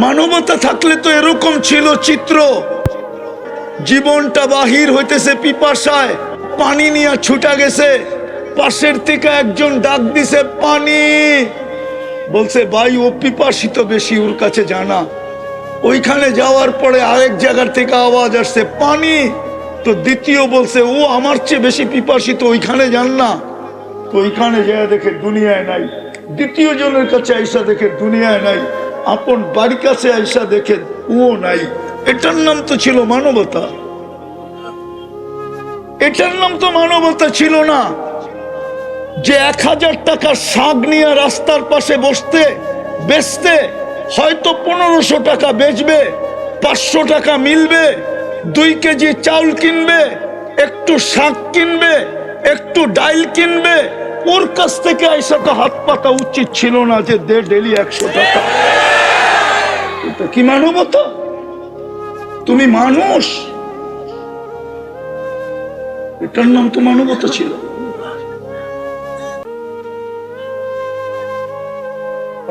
মানবতা থাকলে তো এরকম ছিল চিত্র, জীবনটা বাহির হইতেছে পিপাসায়, পানি নিয়ে ছুটা গেছে, পাশের থেকে একজন ডাক দিছে পানি, বলছে ভাই ও পিপাসিত বেশি, ওর কাছে জানা। ওইখানে যাওয়ার পরে আরেক জায়গার থেকে আওয়াজ আসছে পানি, তো দ্বিতীয় বলছে ও আমার চেয়ে বেশি পিপাসিত, ওইখানে যান না। তো ওইখানে যায় দেখে দুনিয়ায় নাই, দ্বিতীয় জনের কাছে আইসা দেখে দুনিয়ায় নাই, আপন বাড়ির কাছে আইসা দেখে ও নাই। এটার নাম তো ছিল মানবতা, এটার নাম তো মানবতা ছিল না। যে 1000 টাকার শাক নিয়ে রাস্তার পাশে বসতে বেচতে হয়তো 1500 টাকা বেচবে, 500 টাকা মিলবে, 2 কেজি চাউল কিনবে, একটু শাক কিনবে, একটু ডাইল কিনবে, ওর কাছ থেকে আইসা তো হাত পাতা উচিত ছিল না যে দে ডেলি 100 টাকা। এটা কি মানবতা? তুমি মানুষ, এটার নাম তো মানবতা ছিল।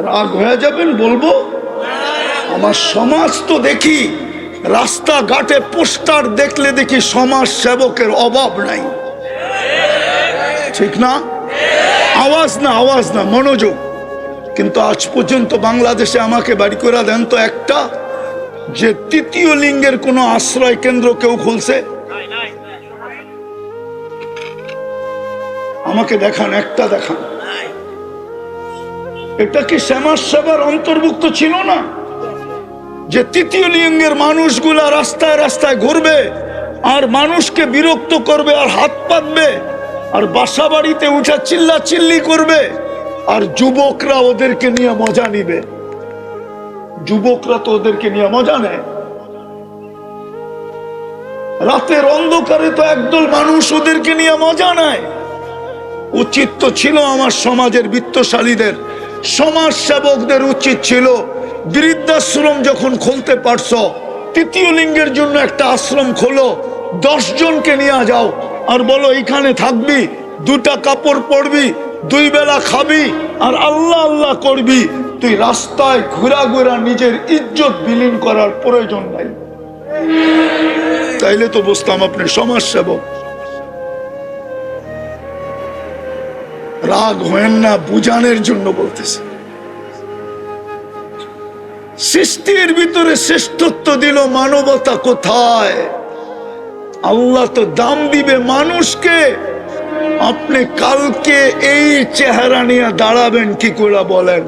রাগ হয়ে যাবেন বলবো, আমার সমাজ তো দেখি রাস্তাঘাটে পোস্টার দেখলে দেখি সমাজ সেবকের অভাব নাই, ঠিক না? আওয়াজ না, আওয়াজ না, মনোযোগ। কিন্তু আজ পর্যন্ত বাংলাদেশে আমাকে বাড়ি করে দেন তো একটা, যে তৃতীয় লিঙ্গের কোনো আশ্রয় কেন্দ্র কেউ খুলছে? আমাকে দেখান, একটা দেখান। এটা কি সমাজ সেবার অন্তর্ভুক্ত ছিল না? যে তৃতীয় লিঙ্গের মানুষগুলা রাস্তায় রাস্তায় ঘুরবে আর মানুষকে বিরক্ত করবে আর হাত পাতবে আর বাসা বাড়িতে উঠে চিল্লা চিল্লি করবে, আর যুবকরা ওদেরকে নিয়ে মজা নিবে। যুবকরা তো ওদেরকে নিয়ে মজা নেয়। রাতের অন্ধকারে তো একদল মানুষ ওদেরকে নিয়ে মজা নেয়। উচিত তো ছিল আমার সমাজের বিত্তশালীদের, সমাজ সেবকদের উচিত ছিল বৃদ্ধাশ্রম যখন খুলতে পারছো, তৃতীয় লিঙ্গের জন্য একটা আশ্রম খোলো, 10 জনকে নিয়ে যাও আর বলো এইখানে থাকবি, 2টা কাপড় পরবি, 2 বেলা খাবি আর আল্লাহ আল্লাহ করবি। তুই রাস্তায় ঘুরা ঘুরা নিজের ইজ্জত বিলীন করার প্রয়োজন নাই। তাইলে তো বুঝতাম আপনি সমাজ সেবক। রাগ হয়েন না, বুঝানোর জন্য বলতেছে। সৃষ্টির ভিতরে শ্রেষ্ঠত্ব দিল, মানবতা কোথায়? আল্লাহ তো দাম দিবে মানুষকে। আপনি কালকে এই চেহারা নিয়ে দাঁড়াবেন কি করে বলেন?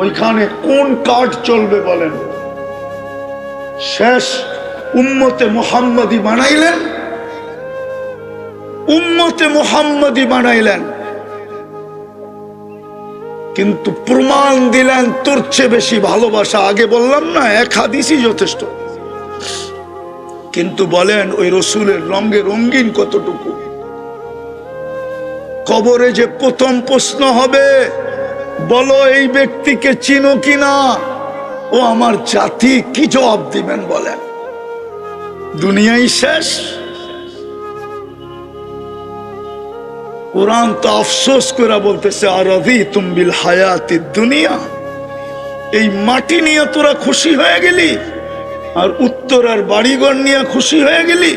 ওইখানে কোন কার্ড চলবে বলেন? শেষ উম্মতে মুহাম্মাদি বানাইলেন, উম্মতে মুহাম্মাদি বানাইলেন, কিন্তু প্রমাণ দিলেন তোর চেয়ে বেশি ভালোবাসা। আগে বললাম না, 1 হাদিসই যথেষ্ট। কিন্তু বলেন ওই রসুলের রঙে রঙিন কতটুকু? কবরে যে প্রথম প্রশ্ন হবে, বলো এই ব্যক্তিকে চিনো কিনা? ও আমার জাতি, কি জবাব দিবেন বলেন? দুনিয়াই শেষ। কোরআন তো আফসোস করে বলতেছে আরাদিতুম বিল হায়াতিদ দুনিয়া, এই মাটি নিয়ে তোরা খুশি হয়ে গেলি, আর উত্তরার বাড়িঘর নিয়ে খুশি হয়ে গেলি,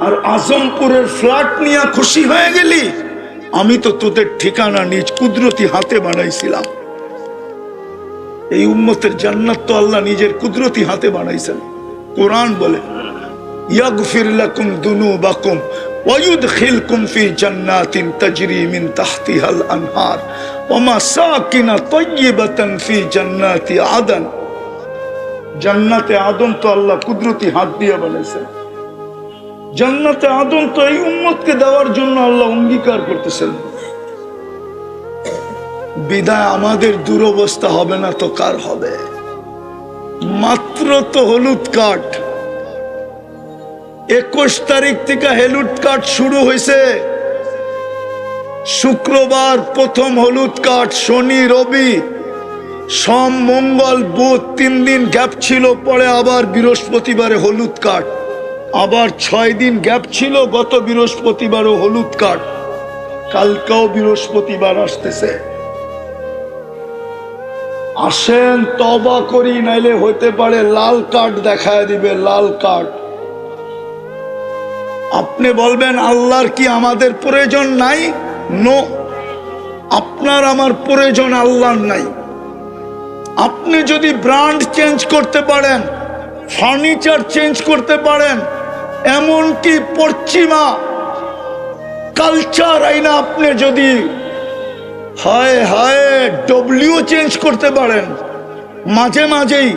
আর আজমপুরের ফ্ল্যাট নিয়ে খুশি হয়ে গেলি। আমি তো তোদের ঠিকানা নিজ কুদরতি হাতে বানাইছিলাম। এই উম্মতের জান্নাত তো আল্লাহ নিজের কুদরতি হাতে বানাইছেন। কোরআন বলে ইয়াগফির লাকুম দুনুবাকুম ওয়া ইউদখিলকুম ফি জান্নাতিন তাজরি মিন তাহতিহাল আনহার ওয়া মাসাকিন তাইয়্যিবাতান ফি জান্নাতি আদন। জান্নাতে আদম তো আল্লাহ কুদরতি হাত দিয়ে বানাইছেন। জান্নাতে আদম তো এই উম্মতকে দেওয়ার জন্য আল্লাহ অঙ্গীকার করতেছেন। বিদায় আমাদের দুরবস্থা হবে না তো কার হবে? মাত্র তো হলুদ কার্ড, 21 তারিখ থেকে হলুদ কার্ড শুরু হয়েছে। শুক্রবার প্রথম হলুদ কার্ড, শনি রবি সোম মঙ্গল বুধ 3 দিন গ্যাপ ছিল, পরে আবার বৃহস্পতিবারে হলুদ কার্ড, আবার 6 দিন গ্যাপ ছিল, গত বৃহস্পতিবারও হলুদ কার্ড, কালকেও বৃহস্পতিবার আসতেছে। আসেন তওবা করি, নাইলে হইতে পারে লাল কার্ড দেখায় দিবে, লাল কার্ড। আপনি বলবেন আল্লাহর কি আমাদের প্রয়োজন নাই? নো, আপনার আমার প্রয়োজন আল্লাহর নাই। আপনি যদি ব্র্যান্ড চেঞ্জ করতে পারেন, ফার্নিচার চেঞ্জ করতে পারেন, এমনকি পশ্চিমা কালচার আইনা আপনি যদি হায় হায় ডব্লিউ চেঞ্জ করতে পারেন, মাঝে মাঝেই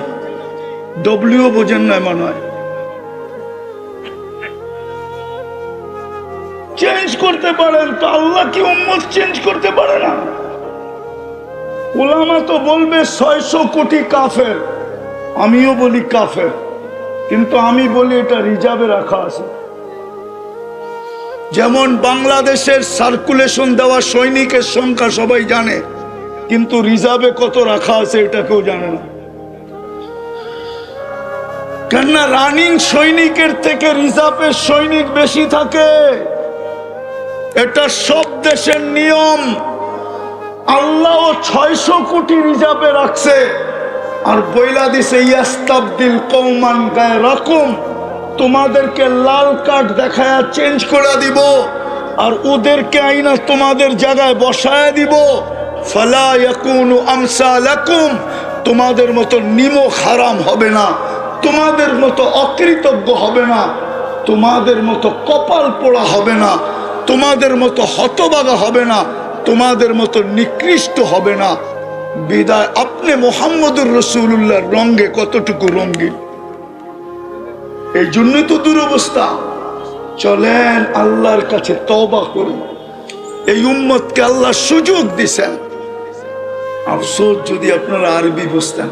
ডব্লিউ বোঝেন না মনে হয়, চেঞ্জ করতে পারেন, তো আল্লাহ কি উম্মত চেঞ্জ করতে পারে না? উলামা তো বলবে 600 কোটি কাফের, আমিও বলি কাফের, কিন্তু আমি বলি এটা রিজার্ভে রাখা আছে। যেমন বাংলাদেশের সার্কুলেশন দেওয়া সৈনিকের সংখ্যা সবাই জানে, কিন্তু রিজার্ভে কত রাখা আছে এটা কেউ জানে না। কেননা রানিং সৈনিকের থেকে রিজার্ভের সৈনিক বেশি থাকে, এটা সব দেশের নিয়ম। আল্লাহ 600 কোটি রিজার্ভে রাখছে, আর বইলা দিছে ইয়াস্তাবদিল কওমান গায়রাকুম, তোমাদেরকে লাল কার্ড দেখায়া চেঞ্জ করে দিব, আর ওদেরকে আইনা তোমাদের জায়গায় বসায় দিব। ফালা ইয়াকুনু আমসালাকুম, তোমাদের মতো নিমক হারাম হবে না, তোমাদের মতো অকৃতজ্ঞ হবে না, তোমাদের মতো কপাল পোড়া হবে না, তোমাদের মতো হতভাগা হবে না, তোমাদের মতো নিকৃষ্ট হবে না। বিদায় আপনি মুহাম্মদুর রাসূলুল্লাহর রঙে কতটুকু রঙিন, এই জন্যই তো দুরবস্থা। চলেন আল্লাহর কাছে তওবা করুন। এই উম্মতকে আল্লাহ সুযোগ দিছেন, আফসোস যদি আপনারা আরবি বুঝতেন।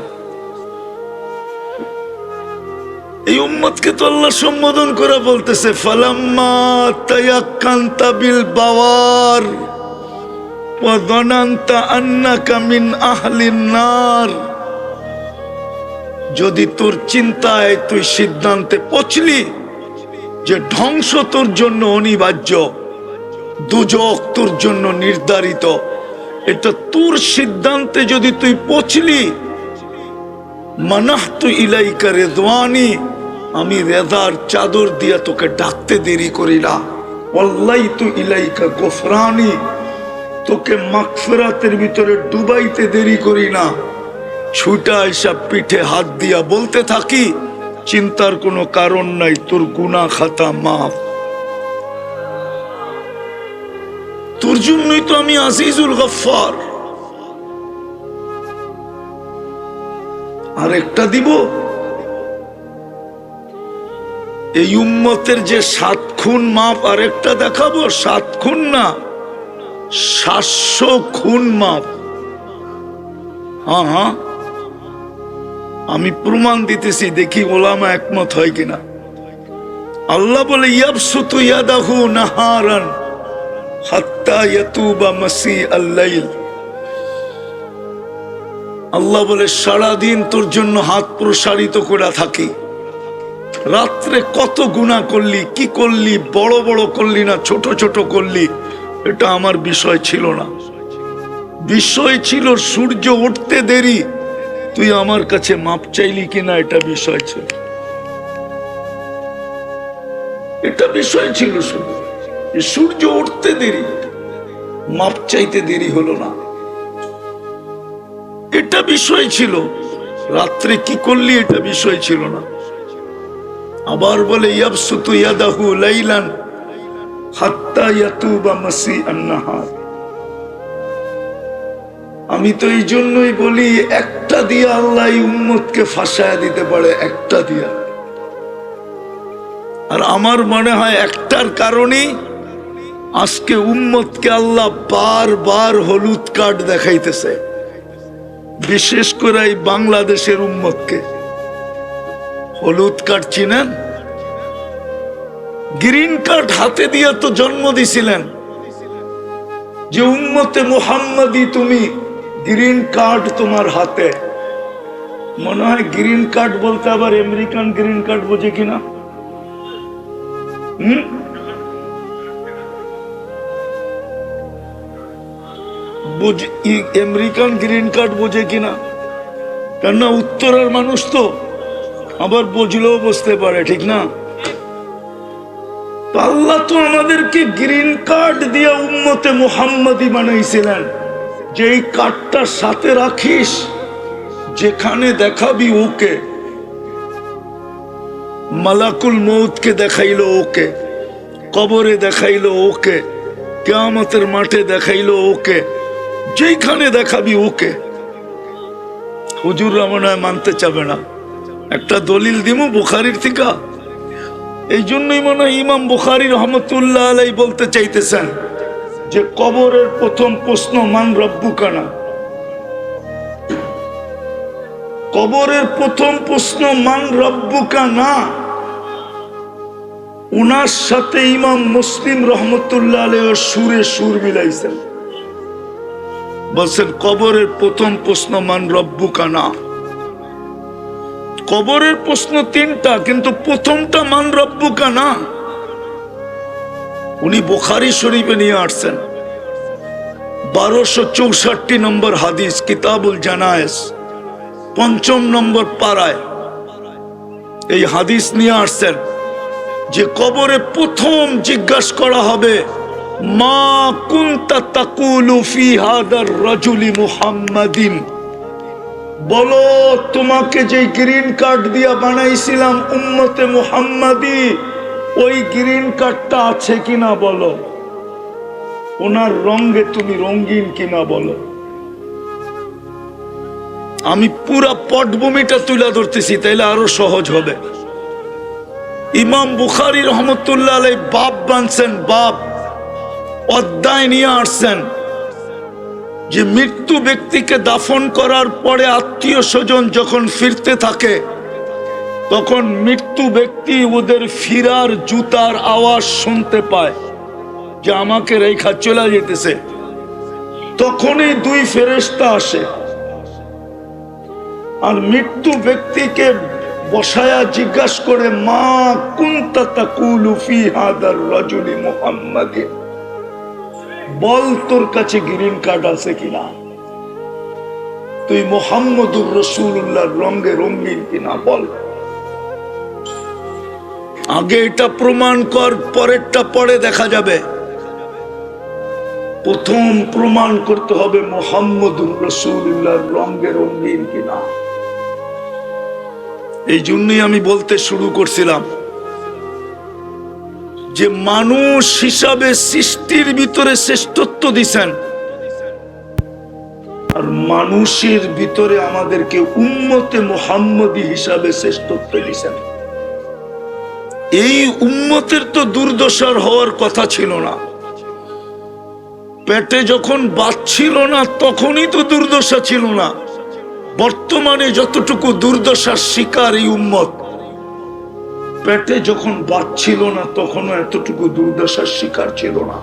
এই উম্মতকে তো আল্লাহ সম্বোধন করে বলতেছে ফালাম্মা তায়াক্কানতা বিল বাওয়ার ওয়া যানানতা আন্নাকা মিন আহলিন নার, যদি তোর চিন্তায় তুই সিদ্ধান্তে পৌঁছলি যে ধ্বংস তোর জন্য অনিবার্য, দুজক তোর জন্য নির্ধারিত, এটা তোর সিদ্ধান্তে যদি তুই পৌঁছলি, মানাহতু ইলাইকা রিদওয়ানি, আমি রেদার চাদর দিয়া তোকে ডাকতে দেরি করি না। ওয়াল্লাইতু ইলাইকা গফরানি, তোকে মাগফিরাতের ভিতরে ডুবাইতে দেরি করি না। ছুটা এসব পিঠে হাত দিয়া বলতে থাকি, চিন্তার কোনো কারণ নাই, তোর গুনাহ খাতা মাফ। তোর জন্যই তো আমি আজিজুল গফফার। আর একটা দিব, এই উম্মতের যে 7 খুন মাপ, আর একটা দেখাবো, 7 খুন না 700 খুন মাপ। হ্যাঁ, আমি প্রমাণ দিতেছি, দেখি ওলামা একমত হয় কিনা। আল্লাহ বলে ইয়াবসুতু ইয়াদাহু নাহারান হাত্তা ইয়াতুবা মাসিআল লাইল, আল্লাহ বলে সারাদিন তোর জন্য হাত প্রসারিত করে থাকি। রাত্রে কত গুনাহ করলি, কি করলি, বড় বড় করলি না ছোট ছোট করলি, এটা আমার বিষয় ছিল না। বিষয় ছিল সূর্য উঠতে দেরি, তুই আমার কাছে মাপ চাইলি কিনা, এটা বিষয় ছিল। এটা বিষয় ছিল শুধু সূর্য উঠতে দেরি, মাপ চাইতে দেরি হলো না, এটা বিষয় ছিল। রাত্রে কি করলি এটা বিষয় ছিল না। আবার বলে ইয়াবসুতু ইয়াদাহু লাইলান হাত্তা ইয়াতুবা মাসিআন নাহার, আমি তো এই জন্যই বলি একটা দিয়া আল্লাহ উম্মতকে ফাঁসায় দিতে পারে, একটা দিয়া। আর আমার মনে হয় একটার কারণে আজকে উম্মতকে আল্লাহ বারবার হলুদ কার্ড দেখাইতেছে, বিশেষ করে এই বাংলাদেশের উম্মতকে। হলুদ কার্ড চিনেন? গ্রিন কার্ড হাতে দিয়ে তো জন্ম দিছিলেন যে উম্মতে মুহাম্মাদি তুমি, গ্রিন কার্ড তোমার হাতে। মনে হয় গ্রিন কার্ড বলতে আবার আমেরিকান গ্রিন কার্ড বোঝে কিনা। আমেরিকান গ্রিন কার্ড বোঝে কিনা, কেননা উত্তরের মানুষ তো আবার বুঝলেও বুঝতে পারে, ঠিক না? আল্লাহ তো আমাদেরকে গ্রিন কার্ড দিয়ে উম্মতে মুহাম্মাদি বানাইছিলেন, যে এই কার্ডটা সাথে রাখিস, যেখানে দেখাবি ওকে। মালাকুল মউতকে দেখাইলো ওকে, কবরে দেখাইলো ওকে, কিয়ামতের মাঠে দেখাইলো ওকে, যেখানে দেখাবি ওকে। হুজুররা মনে হয় মানতে চাবে না। একটা দলিল দিমু বুখারীর থেকে। এই জন্যই মনে হয় ইমাম বুখারী রহমতুল্লাহ আলাইহি বলতে চাইতেছেন যে কবরের প্রথম প্রশ্ন মান রব্বুকা না। কবরের প্রথম প্রশ্ন মান রব্বুকা না। উনার সাথে ইমাম মুসলিম রহমতুল্লাহ আলাইহি সুরে সুর মিলাইছেন, বলছেন কবরের প্রথম প্রশ্ন মান রব্বুকা না। কবরের প্রশ্ন তিনটা, কিন্তু প্রথমটা মান রব্বুকা না। উনি বুখারী শরীফে নিয়ে আসছেন 1264 নম্বর হাদিস, কিতাবুল জানায়েজ 5 নম্বর পারায় এই হাদিস নিয়ে আসছেন যে কবরে প্রথম জিজ্ঞাসা করা হবে মা কুনতা তাকুলু ফি হাদার রাজুলি মুহাম্মাদিন। বলো, তোমাকে যে গ্রিন কার্ড দিয়া বানাইছিলাম উম্মতে মুহাম্মাদি, ওই গ্রিন কার্ডটা আছে কিনা বলো। ওনার রঙে তুমি রঙিন কিনা বলো। আমি পুরা পটভূমিটা তুলে ধরতেছি, তাইলে আরো সহজ হবে। ইমাম বুখারী রহমতুল্লাহ আলাইহি বাব বানছেন, বাব অধ্যায় নিয়ে আসছেন যে মৃত্যু ব্যক্তিকে দাফন করার পরে আত্মীয় স্বজন যখন ফিরতে থাকে, তখন মৃত্যু ব্যক্তি ওদের ফিরার জুতার আওয়াজ শুনতে পায় যে আমাকে রেখা চলে যেতেছে। তখনই দুই ফেরেশতা আসে আর মৃত্যু ব্যক্তিকে বসায়া জিজ্ঞাসা করে মা কুনতা তাকুলু ফি হাদার রাজুলি মুহাম্মাদিন, বল তোর কাছে গ্রিন কার্ড আছে কিনা, তুই মুহাম্মদুর রাসূলুল্লাহর রঙে রঙিন কিনা বল। আগে এটা প্রমাণ কর, পরেরটা পরে দেখা যাবে। প্রথম প্রমাণ করতে হবে মুহাম্মদুর রাসূলুল্লাহর রঙে রঙিন কিনা। এই জন্যই আমি বলতে শুরু করছিলাম যে মানুষ হিসাবে সৃষ্টির ভিতরে শ্রেষ্ঠত্ব দিছেন, আর মানুষের ভিতরে আমাদেরকে উম্মতে মুহাম্মদী হিসাবে শ্রেষ্ঠত্ব দিছেন। এই উম্মতের তো দুর্দশার হওয়ার কথা ছিল না। পেটে যখন বাচ্ছিল না তখনই তো দুর্দশা ছিল না। বর্তমানে যতটুকু দুর্দশার শিকার এই উম্মত, পেটে যখন বাচ্ছিল না তখনও এতটুকু দুর্দশার শিকার ছিল না।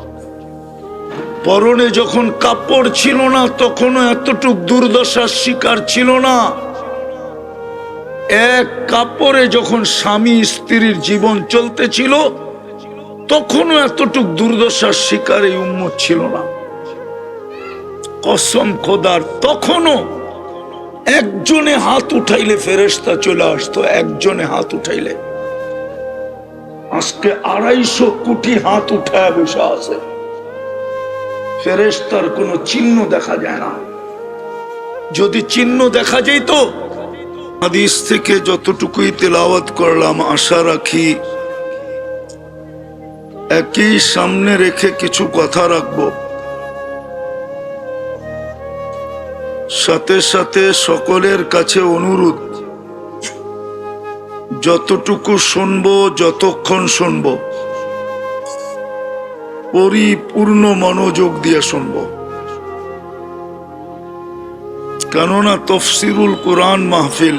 পরনে যখন কাপড় ছিল না তখনও এতটুকু দুর্দশার শিকার ছিল না। এক কাপড়ে যখন স্বামী স্ত্রীর জীবন চলতেছিল তখনও এতটুকু দুর্দশার শিকার এই উম্মত ছিল না। কসম খোদার, তখনও একজনে হাত উঠাইলে ফেরেশতা চলে আসতো, একজনে হাত উঠাইলে। আজকে 250 কোটি হাত উঠায় বসে আছে, ফেরেশতার কোনো চিহ্ন দেখা যায় না। যদি চিহ্ন দেখা যেত, হাদিস থেকে যতটুকুই তেলাওয়াত করলাম, আশা রাখি একই সামনে রেখে কিছু কথা রাখবো। সাথে সাথে সকলের কাছে অনুরোধ, যতটুকু শুনবো, যতক্ষণ শুনবো, পরিপূর্ণ মনোযোগ দিয়ে শুনবো। কেননা তফসিরুল কোরআন মাহফিল,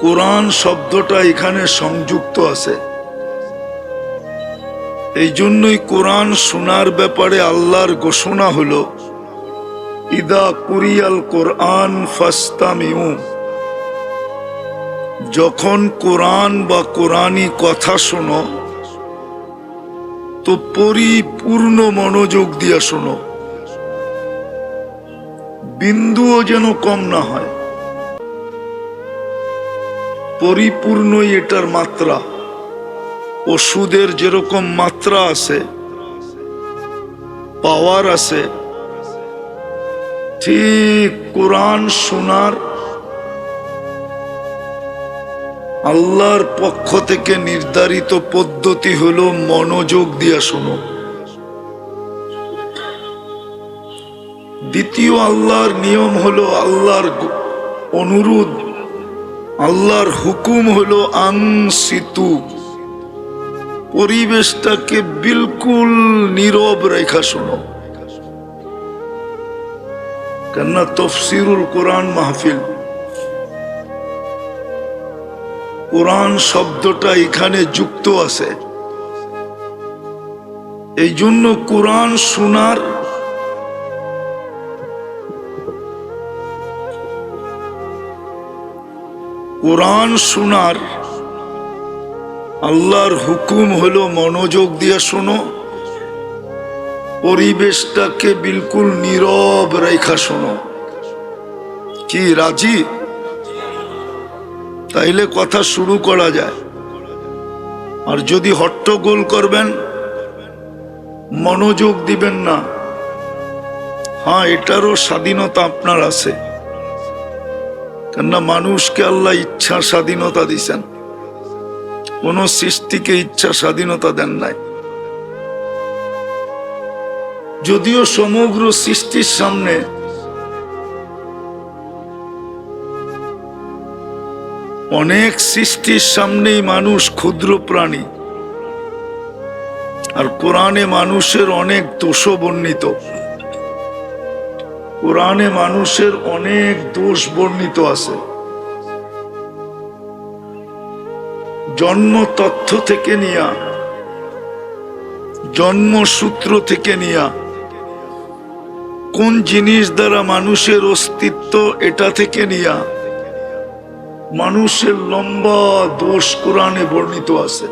কোরআন শব্দটা এখানে সংযুক্ত আছে। এই জন্যই কোরআন শোনার ব্যাপারে আল্লাহর ঘোষণা হলো ইদা কুরিয়াল কোরআন ফাস্তামিউ। যখন কোরআন বা কোরআনী কথা শোনো তো পরিপূর্ণ মনোযোগ দিয়ে শোনো, বিন্দুও যেন কম না হয়, পরিপূর্ণই এটার মাত্রা। ওষুধের যেরকম মাত্রা আছে, পাওয়ার আছে, ঠিক কোরআন শোনার আল্লাহর পক্ষ থেকে নির্ধারিত পদ্ধতি হলো মনোযোগ দিয়া শোনো। দ্বিতীয় আল্লাহর নিয়ম হলো, আল্লাহর অনুরোধ, আল্লাহর হুকুম হলো আনসিতু, পরিবেশটাকে বিলকুল নীরব রেখা শোনো। কেননা তফসিরুল কোরআন মাহফিল, কোরআন শব্দটা এখানে যুক্ত আছে। এই জন্য কোরআন শোনার আল্লাহর হুকুম হলো মনোযোগ দিয়ে শোনো, পরিবেশটাকে বিলকুল নীরব রেখা শোনো। কি রাজি? তাইলে কথা শুরু করা যায়। আর যদি হট্টগোল করবেন, মনোযোগ দিবেন না, হ্যাঁ, এটারও স্বাধীনতা আপনার আছে। কেননা মানুষকে আল্লাহ ইচ্ছা স্বাধীনতা দিছেন, কোন সৃষ্টিকে ইচ্ছা স্বাধীনতা দেন নাই। যদিও সমগ্র সৃষ্টির সামনে অনেক সৃষ্টির সামনেই মানুষ ক্ষুদ্র প্রাণী, আর কোরআনে মানুষের অনেক দোষ বর্ণিত। কোরআনে মানুষের অনেক দোষ বর্ণিত আছে। জন্ম তথ্য থেকে নিয়া, জন্মসূত্র থেকে নিয়া, কোন জিনিস দ্বারা মানুষের অস্তিত্ব, এটা থেকে নিয়া মানুষের লম্বা দোষ কোরআনে বর্ণিত আছে।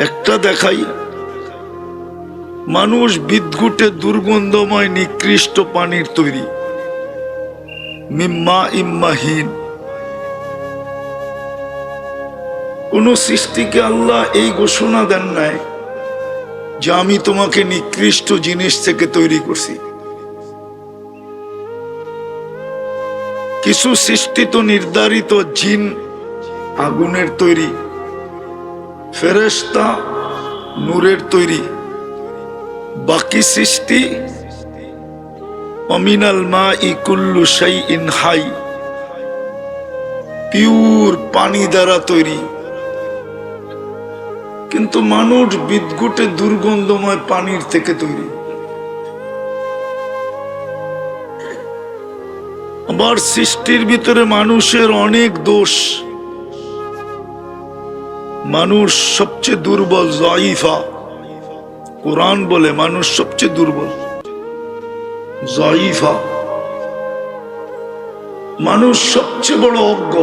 একটা দেখাই, মানুষ বিদ্ঘুটে দুর্গন্ধময় নিকৃষ্ট পানির তৈরি, মিম্মা ইম্মাহীন। কোন সৃষ্টিকে আল্লাহ এই ঘোষণা দেন নাই যে আমি তোমাকে নিকৃষ্ট জিনিস থেকে তৈরি করছি। কিছু সৃষ্টি তো নির্ধারিত, জিন আগুনের তৈরি, ফেরেশতা নূরের তৈরি, বাকি সৃষ্টি অমিনাল মাই কুল্লু শাইইন হাই, পিওর পানি দ্বারা তৈরি। কিন্তু মানুষ বিদ্ঘুটে দুর্গন্ধময় পানির থেকে তৈরি। আবার সৃষ্টির ভিতরে মানুষের অনেক দোষ। মানুষ সবচেয়ে দুর্বল, যায়ীফা। কোরআন বলে মানুষ সবচেয়ে দুর্বল, যায়ীফা। মানুষ সবচেয়ে বড় অজ্ঞ,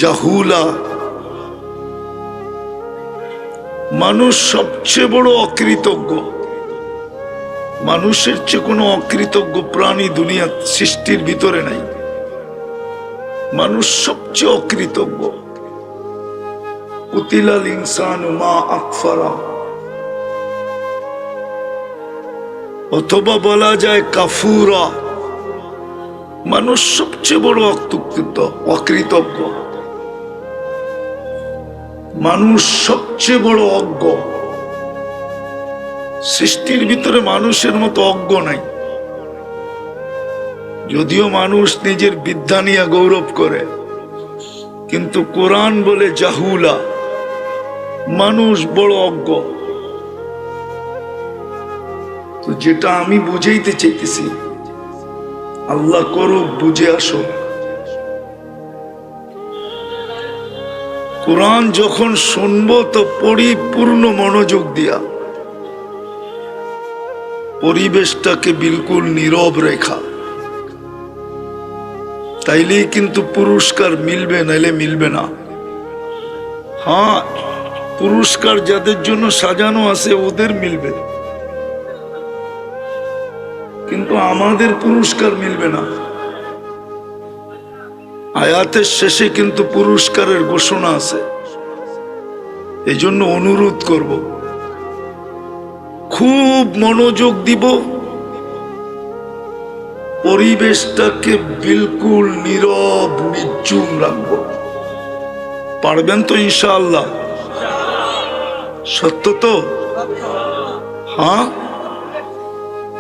জাহুলা। মানুষ সবচেয়ে বড় অকৃতজ্ঞ। মানুষের চেয়ে কোনো অকৃতজ্ঞ প্রাণী দুনিয়া সৃষ্টির ভিতরে নাই। মানুষ সবচেয়ে অকৃতজ্ঞ। কুতিলাল ইনসানু মা আকফারা, অথবা বলা যায় কাফুরা। মানুষ সবচেয়ে বড় অকৃতজ্ঞ। মানুষ সবচেয়ে বড় অজ্ঞ। সৃষ্টির ভিতরে মানুষের মতো অজ্ঞ নাই। যদিও মানুষ নিজের বিদ্যা নিয়ে গৌরব করে, কিন্তু কোরআন বলে জাহুলা, মানুষ বড় অজ্ঞ। তো যেটা আমি বুঝাইতে চাইতেছি, আল্লাহ করুক, বুঝে আসো। কোরআন যখন শুনবো তো পরিপূর্ণ মনোযোগ দিয়া, পরিবেশটাকে বিলকুল নীরব রেখা, তাইলেই কিন্তু পুরস্কার মিলবে, নাইলে মিলবে না। হ্যাঁ, পুরস্কার যাদের জন্য সাজানো আছে ওদের মিলবে। কিন্তু আমাদের পুরস্কার মিলবে না। আয়াতের শেষে কিন্তু পুরস্কারের ঘোষণা আছে। এই জন্য অনুরোধ করব, খুব মনোযোগ দিব, পরিবেশটাকে বিলকুল নীরব নির্জুম রাখবো। পারবেন তো ইনশাআল্লাহ? সত্য তো? হ্যাঁ,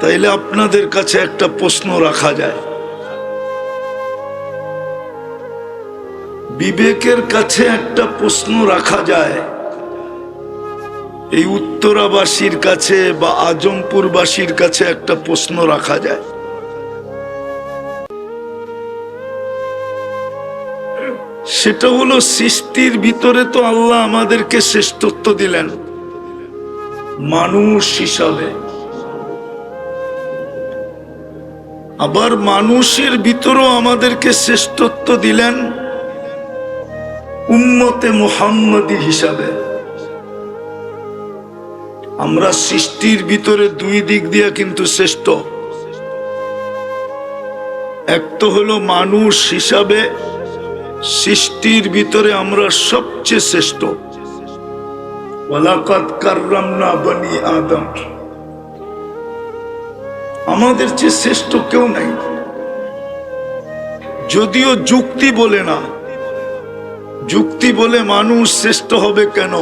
তাইলে আপনাদের কাছে একটা প্রশ্ন রাখা যায়, বিবেকের কাছে একটা প্রশ্ন রাখা যায়। এই উত্তরাবাসীর কাছে বা আজমপুরবাসীর কাছে একটা প্রশ্ন রাখা যায়। সেটা হলো, সৃষ্টির ভিতরে তো আল্লাহ আমাদেরকে শ্রেষ্ঠত্ব দিলেন মানুষ হিসাবে, আবার মানুষের ভিতরেও আমাদেরকে শ্রেষ্ঠত্ব দিলেন উম্মতে মুহাম্মদী হিসাবে। আমরা সৃষ্টির ভিতরে দুই দিক দিয়ে কিন্তু শ্রেষ্ঠ। এক তো হলো মানুষ হিসাবে সৃষ্টির ভিতরে আমরা সবচেয়ে শ্রেষ্ঠ। ওয়ালাকাদ কাররামনা বনি আদম, আমাদের চেয়ে শ্রেষ্ঠ কেউ নাই। যদিও যুক্তি বলে না, যুক্তি বলে মানুষ শ্রেষ্ঠ হবে কেন?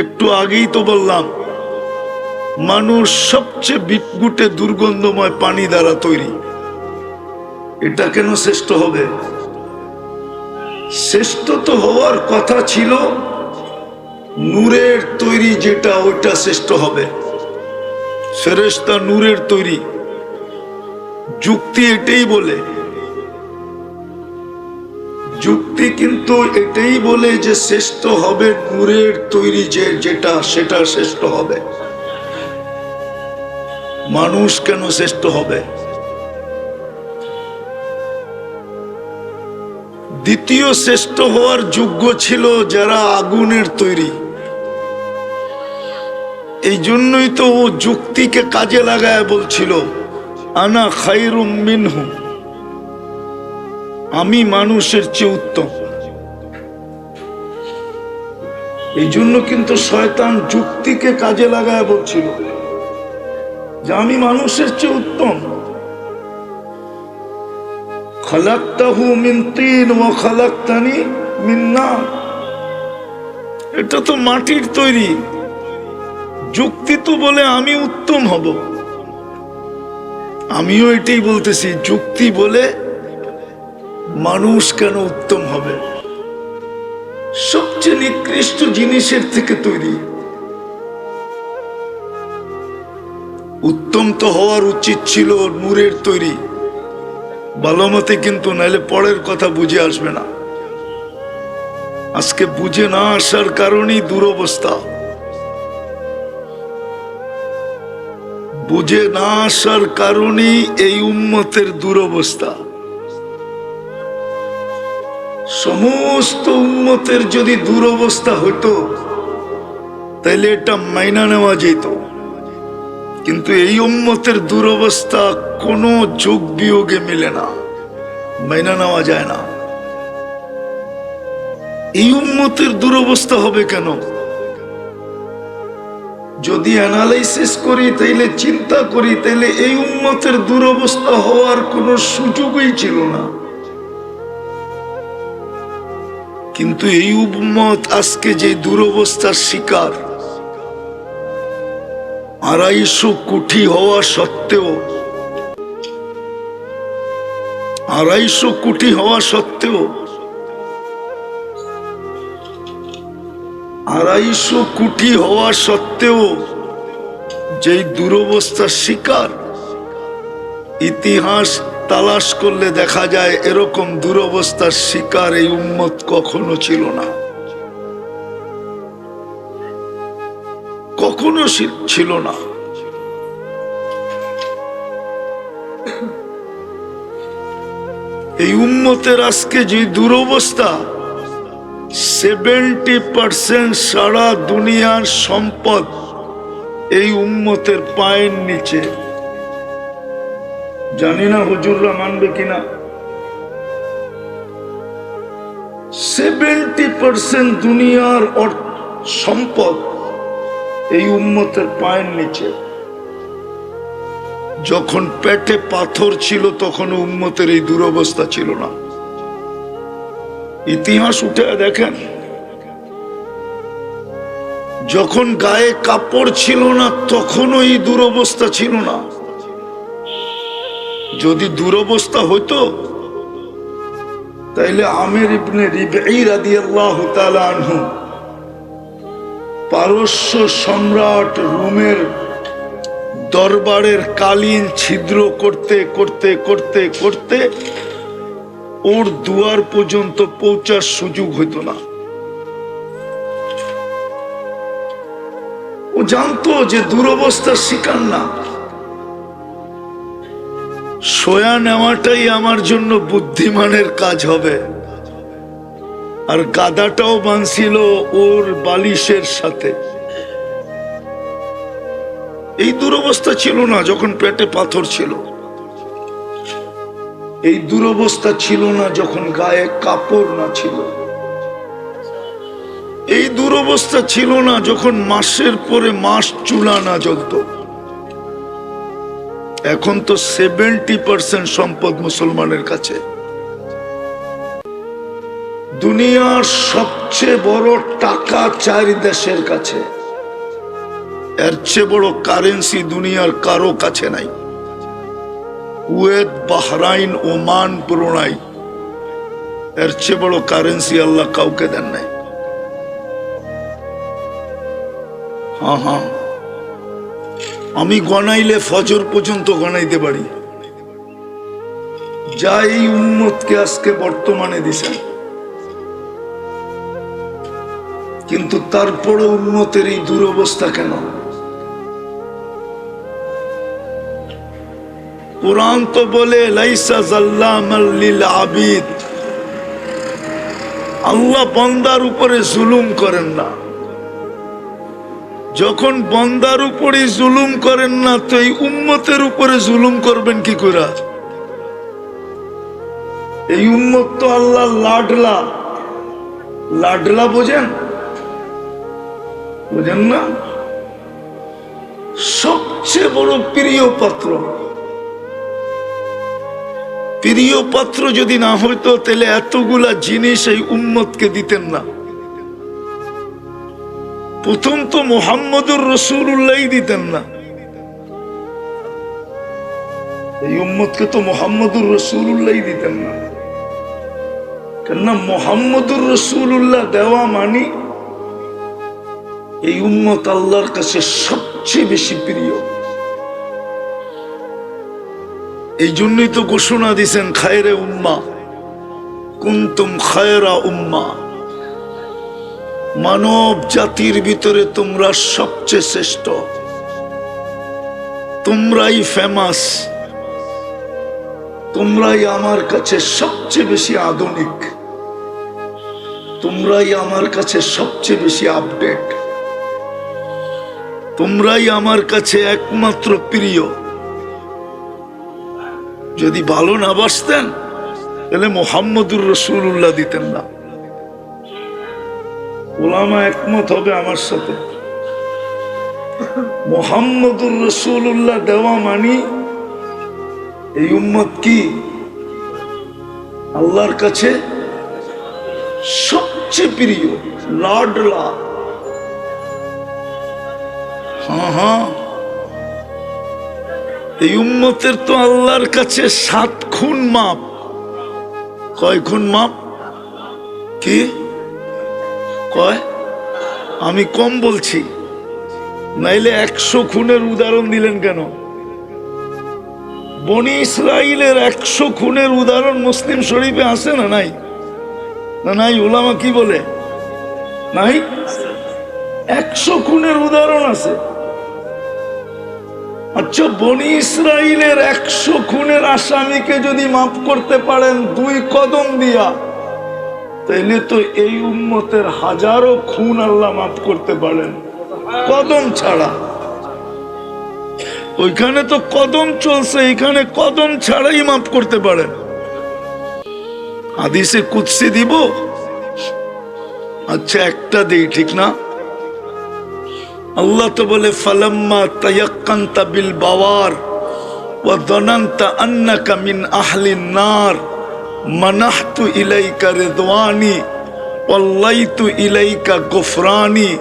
একটু আগেই তো বললাম, মানুষ সবচেয়ে বিটগুটে দুর্গন্ধময় পানি দ্বারা তৈরি, এটা কেন শ্রেষ্ঠ হবে? শ্রেষ্ঠ তো হওয়ার কথা ছিল নূরের তৈরি, যেটা ওইটা শ্রেষ্ঠ হবে। ফেরেশতা নূরের তৈরি, যুক্তি এটাই বলে। যুক্তি কিন্তু এটাই বলে যে শ্রেষ্ঠ হবে নূরের তৈরি, যেটা সেটা শ্রেষ্ঠ হবে। মানুষ কেন শ্রেষ্ঠ হবে? দ্বিতীয় শ্রেষ্ঠ হওয়ার যোগ্য ছিল যারা আগুনের তৈরি। এই জন্যই তো ও যুক্তিকে কাজে লাগায় বলছিল, আনা খায়রুম মিনহু, আমি মানুষের চেয়ে উত্তম। এই জন্য কিন্তু শয়তান যুক্তিকে কাজে লাগায় বলছিল যে আমি মানুষের চেয়ে উত্তম। খালাকতাহু মিন তিন ওয়া খালাকতানি মিন নার, এটা তো মাটির তৈরি। যুক্তি তো বলে আমি উত্তম হব। আমিও এটাই বলতেছি, যুক্তি বলে মানুষ কেন উত্তম হবে? সবচেয়ে নিকৃষ্ট জিনিসের থেকে তৈরি। উত্তম তো হওয়ার উচিত ছিল নূরের তৈরি, ভালো মতে, কিন্তু নাইলে পরের কথা বুঝে আসবে না। আজকে বুঝে না আসার কারণেই দুরবস্থা। বুঝে না আসার কারণেই এই উম্মতের দুরবস্থা। সমস্ত উম্মতের যদি দুরবস্থা হতো তাইলে এটা মাইনা নেওয়া যেত, কিন্তু এই উম্মতের দুরবস্থা কোনো যোগ বিয়োগে মিলে না, মাইনা নেওয়া যায় না। এই উম্মতের দুরবস্থা হবে কেন? যদি অ্যানালাইসিস করি, তাইলে চিন্তা করি, তাইলে এই উম্মতের দুরবস্থা হওয়ার কোনো সুযোগই ছিল না। কিন্তু এই উম্মত আজকে যে দুরবস্থার শিকার, 250 কোটি হওয়া সত্ত্বেও, 250 কোটি হওয়া সত্ত্বেও, 250 কোটি হওয়া সত্ত্বেও যেই দুরবস্থার শিকার, ইতিহাস তালাশ করলে দেখা যায় এরকম দুরবস্থার শিকার এই উম্মত কখনো ছিল না, কখনো ছিল না। এই উম্মতের আজকে যে দুরবস্থা, 70% সারা দুনিয়ার সম্পদ এই উম্মতের পায়ের নিচে। জানি না হুজুররা মানবে কিনা। 70% দুনিয়ার সম্পদ এই উম্মতের পায়ের নিচে। যখন পেটে পাথর ছিল তখন উম্মতের এই দুরবস্থা ছিল না। ইতিহাস উঠে দেখেন, যখন গায়ে কাপড় ছিল না তখনও এই দুরবস্থা ছিল না। যদি দুরবস্থা হতো তাইলে আমির ইবনে রিবঈ রাদিয়াল্লাহু তাআলা আনহু পারস্য সম্রাট রোমের দরবারের কালীন ছিদ্র করতে করতে করতে করতে ওর দুয়ার পর্যন্ত পৌঁছার সুযোগ হইতো না। ও জানতো যে দুরবস্থার শিকার না। সোয়া নেওয়াটাই আমার জন্য বুদ্ধিমানের কাজ হবে। আর গাদাটাও বাঁধছিল ওর বালিশের সাথে। এই দুরবস্থা ছিল না যখন পেটে পাথর ছিল। এই দুরবস্থা ছিল না যখন গায়ে কাপড় না ছিল। এই দুরবস্থা ছিল না যখন মাসের পরে মাস চুলা না জ্বলত। এখন তো 70% সম্পদ মুসলমানের কাছে। দুনিয়ার সবচেয়ে বড় টাকা 4 দেশের কাছে। এর চেয়ে বড় কারেন্সি দুনিয়ার কারো কাছে নাই। কুয়েত, বাহরাইন, ওমান, ব্রুনাই, এর চেয়ে বড় কারেন্সি আল্লাহ কাউকে দেন নাই। হ্যাঁ, আমি গনাইলে ফজর পর্যন্ত গনাইতে পারি। যা এই উম্মতকে আজকে বর্তমানে দিছেন, কিন্তু তারপরে উম্মতের এই দুরবস্থা কেন? কুরআন তো বলে লাইসা যাল্লামাল লিল আবিদ, আল্লাহ বান্দার উপরে জুলুম করেন না। যখন বান্দার উপরে জুলুম করেন না তো এই উম্মতের উপরে জুলুম করবেন কি করে? এই উম্মত তো আল্লাহ লাডলা। লাডলা বোঝেন? বোঝেন না? সবচেয়ে বড় প্রিয় পাত্র। প্রিয় পাত্র যদি না হইতো তাহলে এতগুলা জিনিস এই উম্মতকে দিতেন না। প্রথম তো মুহাম্মদুর রাসূলুল্লাহ দিতেন না। এই উম্মতকে তো মুহাম্মদুর রাসূলুল্লাহ দিতেন না। কেননা মুহাম্মদুর রাসূলুল্লাহ দেওয়া মানে এই উম্মত আল্লাহর কাছে সবচেয়ে বেশি প্রিয়। এই জন্যই তো ঘোষণা দিয়েছেন খায়রে উম্মা কুনতুম খায়রা উম্মা, মানব জাতির ভিতরে তোমরা সবচেয়ে শ্রেষ্ঠ, তোমরাই ফেমাস, তোমরাই আমার কাছে সবচেয়ে বেশি আধুনিক, তোমরাই আমার কাছে সবচেয়ে বেশি আপডেট, তোমরাই আমার কাছে একমাত্র প্রিয়। যদি ভালো না বাসতেন তাহলে মুহাম্মদুর রাসূলুল্লাহ দিতেন না। উলামা একমত হবে আমার সাথে, মুহাম্মদুর রাসূলুল্লাহ দেওয়া মানি এই উম্মত কি আল্লাহর কাছে সবচেয়ে প্রিয়, লাডলা। হ্যাঁ, এই উম্মতের তো আল্লাহর কাছে 7 খুন মাপ। কয় খুন মাপ? কি কয়? আমি কম বলছি, নাইলে 100 খুনের উদাহরণ দিলেন কেন? বনি ইসরাইলের 100 খুনের উদাহরণ মুসলিম শরীফে আছে না নাই? না নাই? উলামা কি বলে? নাই? 100 খুনের উদাহরণ আছে। আচ্ছা, বনি ইসরাইলের 100 খুনের আসামিকে যদি মাফ করতে পারেন 2 কদম দিয়া, তাইলে তো এই উম্মতের হাজারো খুন আল্লাহ মাফ করতে পারেন কদম ছাড়া। ওইখানে তো কদম চলছে, এখানে কদম ছাড়াই মাফ করতে পারেন। হাদিসে কুদসি দিব? আচ্ছা একটা দেই, ঠিক না? আল্লাহ তো বলে ফালাম্মা তায়াক্কানতা বিল বাওয়ার ওয়া যানানতা আন্নাকা মিন আহলিন নার মানাহতু ইলাইকা রিদওয়ানি ওয়াল্লাইতু ইলাইকা গফরানি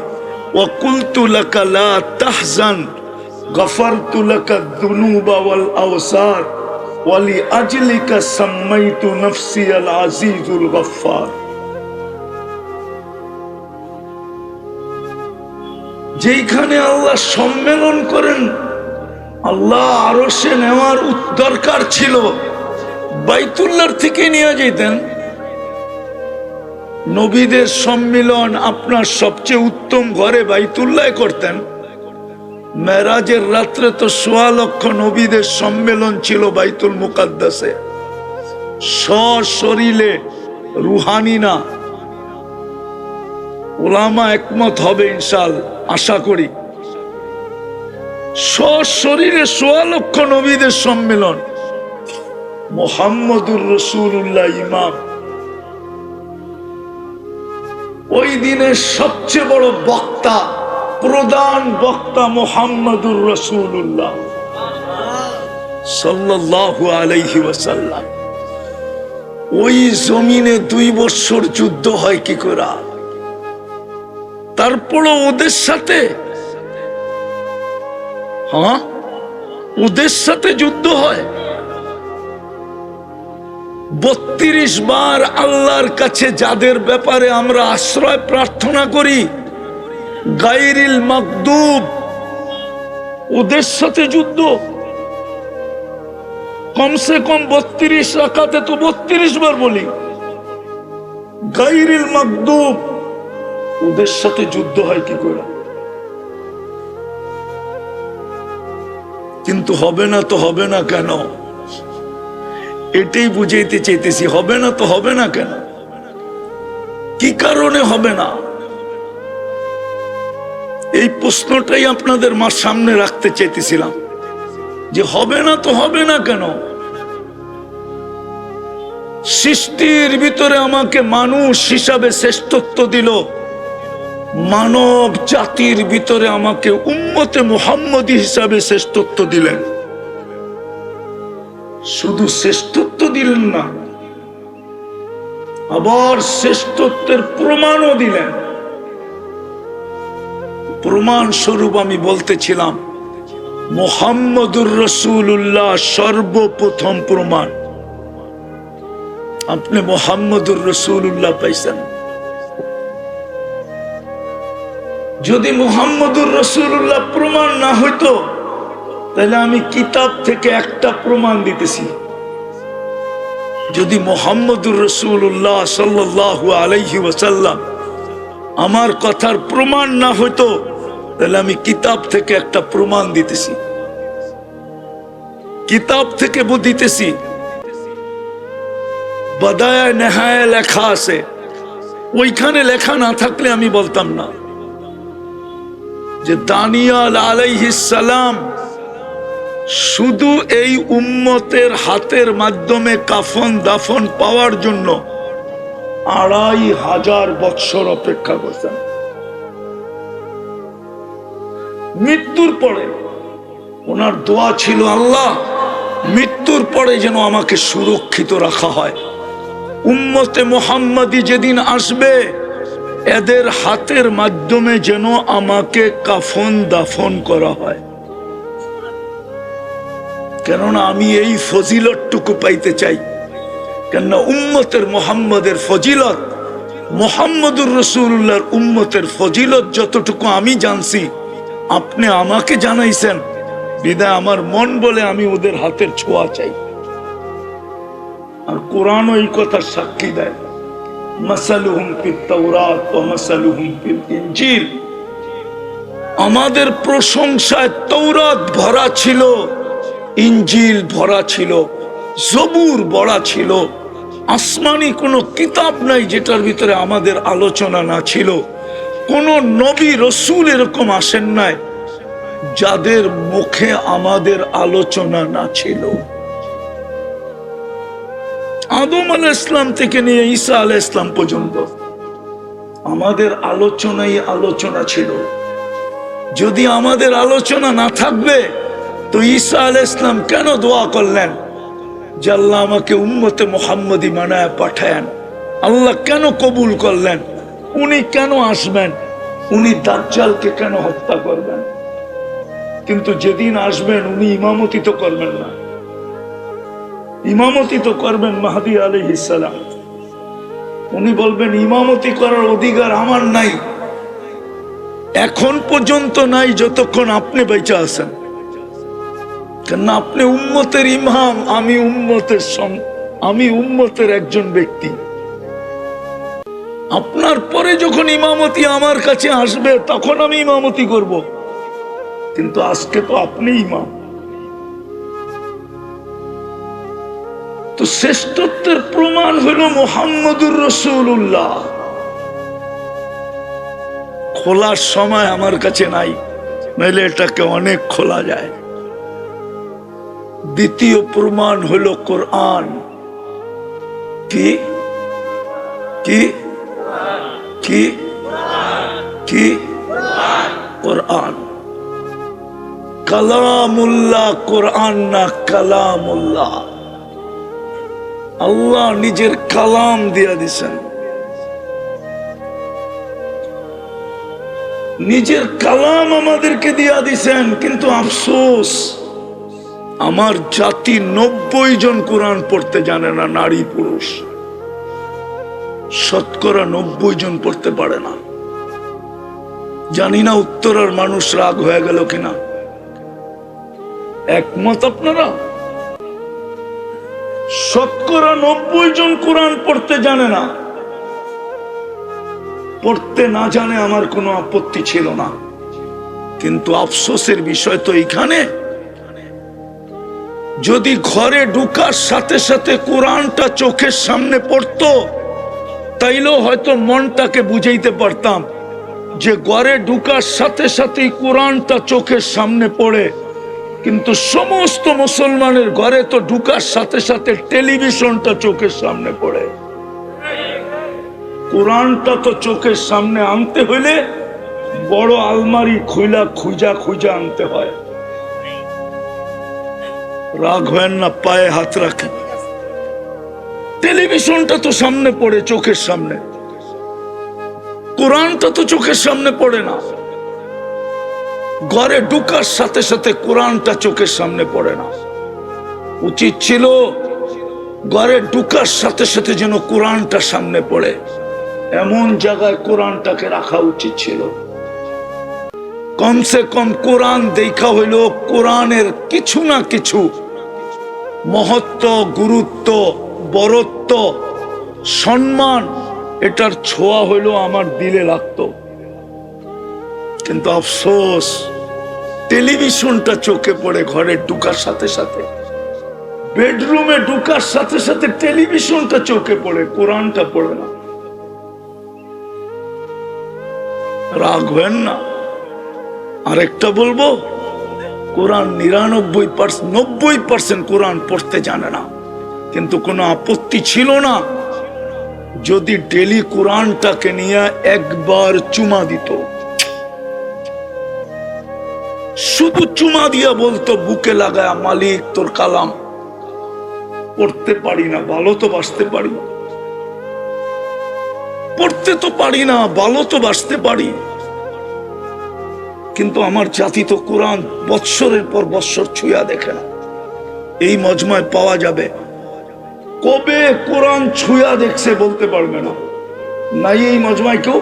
ওয়া কুলতু লাকা লা তাহজান গফারতু লাকা যুনুবা ওয়াল আওসার ওয়া লিআজলিকা সাম্মাইতু নাফসি আল আজিজুল গফফার। যেখানে আল্লাহ সম্মেলন করেন, আল্লাহ আরশে নেওয়ার দরকার ছিল, বাইতুল্লাহর থেকে নিয়ে যেতেন। নবীদের সম্মিলন আপনার সবচেয়ে উত্তম ঘরে বাইতুল্লাহ করতেন। মেরাজের রাত্রে তো ১৬ লক্ষ নবীদের সম্মেলন ছিল বাইতুল মুকাদ্দাসে, সশরীরে, রুহানি না। উলামা একমত হবে ইনশাআল্লাহ, আশা করি। সশরীরে ১৬ লক্ষ নবীদের সম্মেলন, মুহাম্মদুর রাসূলুল্লাহ ইমাম। ওই দিনের সবচেয়ে বড় বক্তা, প্রধান বক্তা মুহাম্মদুর রাসূলুল্লাহ সাল্লাল্লাহু আলাইহি ওয়াসাল্লাম। ওই জমিনে ২ বছর যুদ্ধ হয় কি করে? তারপরও ওদের সাথে, হ্যাঁ, ওদের সাথে যুদ্ধ হয়। ৩২ বার আল্লাহর কাছে যাদের ব্যাপারে আমরা আশ্রয় প্রার্থনা করি, গায়রিল মাগদুব, ওদের সাথে যুদ্ধ। কমসে কম ৩২ রাকাতে তো ৩২ বার বলি গায়রিল মাগদুব, ওদের সাথে যুদ্ধ হয় কি করে? কিন্তু হবে না তো হবে না কেন? এটাই বুঝাইতে চাইতেছি, হবে না তো হবে না কেন? কি কারণে হবে না? এই প্রশ্নটাই আপনাদের সামনে রাখতে চাইতেছিলাম, যে হবে না তো হবে না কেন? সৃষ্টির ভিতরে আমাকে মানুষ হিসাবে শ্রেষ্ঠত্ব দিল, মানব জাতির ভিতরে আমাকে উম্মতে মুহাম্মদী হিসাবে শ্রেষ্ঠত্ব দিলেন। শুধু শ্রেষ্ঠত্ব দিলেন না, আবার শ্রেষ্ঠত্বের প্রমাণও দিলেন। প্রমাণ স্বরূপ আমি বলতেছিলাম, মুহাম্মদুর রাসূলুল্লাহ সর্বপ্রথম প্রমাণ। আপনি মুহাম্মদুর রাসূলুল্লাহ পাইছেন। যদি মুহাম্মদুর রাসূলুল্লাহ প্রমাণ না হইতো, তাহলে আমি কিতাব থেকে একটা প্রমাণ দিতেছি। যদি মুহাম্মদুর রাসূলুল্লাহ সাল্লাল্লাহু আলাইহি ওয়াসাল্লাম আমার কথার প্রমাণ না হইতো, তাহলে আমি কিতাব থেকে একটা প্রমাণ দিতেছি। কিতাব থেকে দিতেছি, বাদায়া নেহায়া লেখা আছে, ওইখানে লেখা না থাকলে আমি বলতাম না যে দানিয়াল আলাইহিস সালাম শুধু এই উম্মতের হাতের মাধ্যমে কাফন দাফন পাওয়ার জন্য ২৫০০ বৎসর অপেক্ষা করছেন। মৃত্যুর পরে ওনার দোয়া ছিল, আল্লাহ মৃত্যুর পরে যেন আমাকে সুরক্ষিত রাখা হয়। উম্মতে মুহাম্মাদি যেদিন আসবে, এদের হাতের মাধ্যমে যেন আমাকে কাফন দাফন করা হয়। কেননা আমি এই ফজিলতটুকু পাইতে চাই। কেননা উম্মতের মুহাম্মদের ফজিলত, মুহাম্মদুর রাসূলুল্লাহর উম্মতের ফজিলত যতটুকু আমি জানছি, আপনি আমাকে জানাইছেন, বিদায় আমার মন বলে আমি ওদের হাতের ছোঁয়া চাই। আর কোরআনও এই কথা সাক্ষী দেয়, মাসালুহুম ফিত তাওরাত ওয়া মাসালুহুম ফিল ইনজিল। আমাদের প্রশংসায় তাওরাত ভরা ছিল, ইনজিল ভরা ছিল, জবুর ভরা ছিল। আসমানি কোনো কিতাব নাই যেটার ভিতরে আমাদের আলোচনা না ছিল। কোন নবী রসুল এরকম আসেন নাই যাদের মুখে আমাদের আলোচনা না ছিল। আদম আলাইহিস সালাম থেকে নিয়ে ঈসা আলাইহিস সালাম পর্যন্ত আমাদের আলোচনাই আলোচনা ছিল। যদি আমাদের আলোচনা না থাকবে তো ঈসা আলাইহিস সালাম কেন দোয়া করলেন যে আল্লাহ আমাকে উম্মতে মুহাম্মদী বানায় পাঠায়েন? আল্লাহ কেন কবুল করলেন? উনি কেন আসবেন? উনি দাজ্জালকে কেন হত্যা করবেন? কিন্তু যেদিন আসবেন উনি ইমামতি তো করবেন না, ইমামতি তো করবেন মাহদী আলাইহিস সালাম। উনি বলবেন ইমামতি করার অধিকার আমার নাই, এখন পর্যন্ত নাই যতক্ষণ আপনি বেঁচে আছেন। কেন আপনি উম্মতের ইমাম, আমি উম্মতের একজন ব্যক্তি। আপনার পরে যখন ইমামতি আমার কাছে আসবে তখন আমি ইমামতি করব, কিন্তু আজকে তো আপনি ইমাম। তো শ্রেষ্ঠত্বের প্রমাণ হলো মুহাম্মদুর রাসূলুল্লাহ। খোলার সময় আমার কাছে নাই, নাহলে এটাকে অনেক খোলা যায়। দ্বিতীয় প্রমাণ হলো কোরআন। কি কি কি কি? কোরআন কালামুল্লাহ, কোরআন না কালামুল্লাহ। আল্লাহ নিজের কালাম দিয়া দিছেন, নিজের কালাম আমাদেরকে দিয়া দিছেন। কিন্তু আফসোস, আমার জাতি 90 জন কোরআন পড়তে জানে না, নারী পুরুষ শতকরা 90 জন পড়তে পারে না। জানি না উত্তরার মানুষ রাগ হয়ে গেল কিনা, একমত আপনারা? শতকরা 90 জন কোরআন পড়তে জানে না। পড়তে না জানে আমার কোনো আপত্তি ছিল না, কিন্তু আফসোসের বিষয় তো এখানে, যদি ঘরে ঢুকার সাথে সাথে কোরআনটা চোখের সামনে পড়তো তাইলেও হয়তো মনটাকে বুঝাইতে পারতাম যে ঘরে ঢুকার সাথে সাথে কোরআনটা চোখের সামনে পড়ে। কিন্তু সমস্ত মুসলমানের ঘরে তো ঢুকার সাথে সাথে টেলিভিশনটা চোখের সামনে পড়ে। কোরআনটা তো চোখের সামনে আনতে হইলে বড় আলমারি খুইলা খুঁজা খুঁজা আনতে হয়। রাগ হয় না, পায়ে হাত রাখি। টেলিভিশনটা তো সামনে পড়ে, চোখের সামনে। কোরআনটা তো চোখের সামনে পড়ে না। ঘরে ঢুকার সাথে সাথে কোরআনটা চোখের সামনে পড়ে না। উচিত ছিল ঘরে ঢুকার সাথে সাথে যেন কোরআনটা সামনে পড়ে, এমন জায়গায় কোরআনটাকে রাখা উচিত ছিল। কমসে কম কোরআন দেখা হইল কোরআনের কিছু না কিছু মহত্ব, গুরুত্ব, বরত্ব, সম্মান, এটার ছোঁয়া হইল আমার দিলে লাগতো। কিন্তু আফসোস, টেলিভিশনটা চোখে পড়ে ঘরে ঢুকার সাথে সাথে, বেডরুমে ঢুকার সাথে সাথে টেলিভিশনটা চোখে পড়ে, কোরআনটা পড়ে না। রাগ হবেন না। আরেকটা বলবো, কোরআন 90% কোরআন পড়তে জানে না, কিন্তু কোনো আপত্তি ছিল না যদি ডেলি কোরআনটাকে নিয়ে একবার চুমা দিত। শুধু চুমা দিয়া বলতো বুকে লাগায়, মালিক তোর কালাম। পড়তে পারি না, ভালো তো বাসতে পারি। পড়তে তো পারি না, ভালো তো বাসতে পারি, কিন্তু আমার জাতি তো কোরআন বৎসরের পর বৎসর ছুঁয়া দেখে না। এই মজমায় পাওয়া যাবে কবে কোরআন ছুঁয়া দেখছে বলতে পারবে না। নাই এই মজমায় কেউ?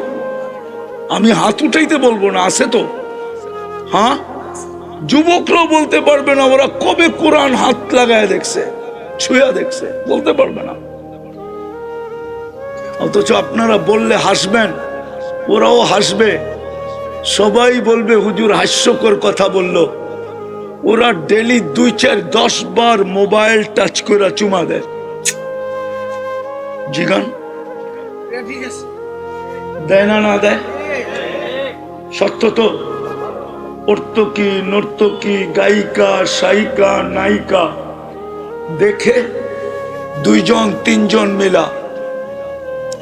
আমি হাত উঠাইতে বলবো না, আছে তো? হ্যাঁ, যুবকরাও বলতে পারবে না ওরা কবে কোরআন হাত লাগায় দেখছে, ছুঁয়া দেখছে, বলতে পারবে না। অথচ আপনারা বললে হাসবেন, ওরাও হাসবে। সবাই বলবে হুজুর হাস্যকর কথা বলল। ওরা ডেলি 2, 4, 10 বার মোবাইল টাচ করে চুমা দেয়। জিগান দেয় না? না দেয়? সত্য তো? অর্তকী নর্তকী গায়িকা সায়িকা নায়িকা দেখে দুইজন তিনজন মিলা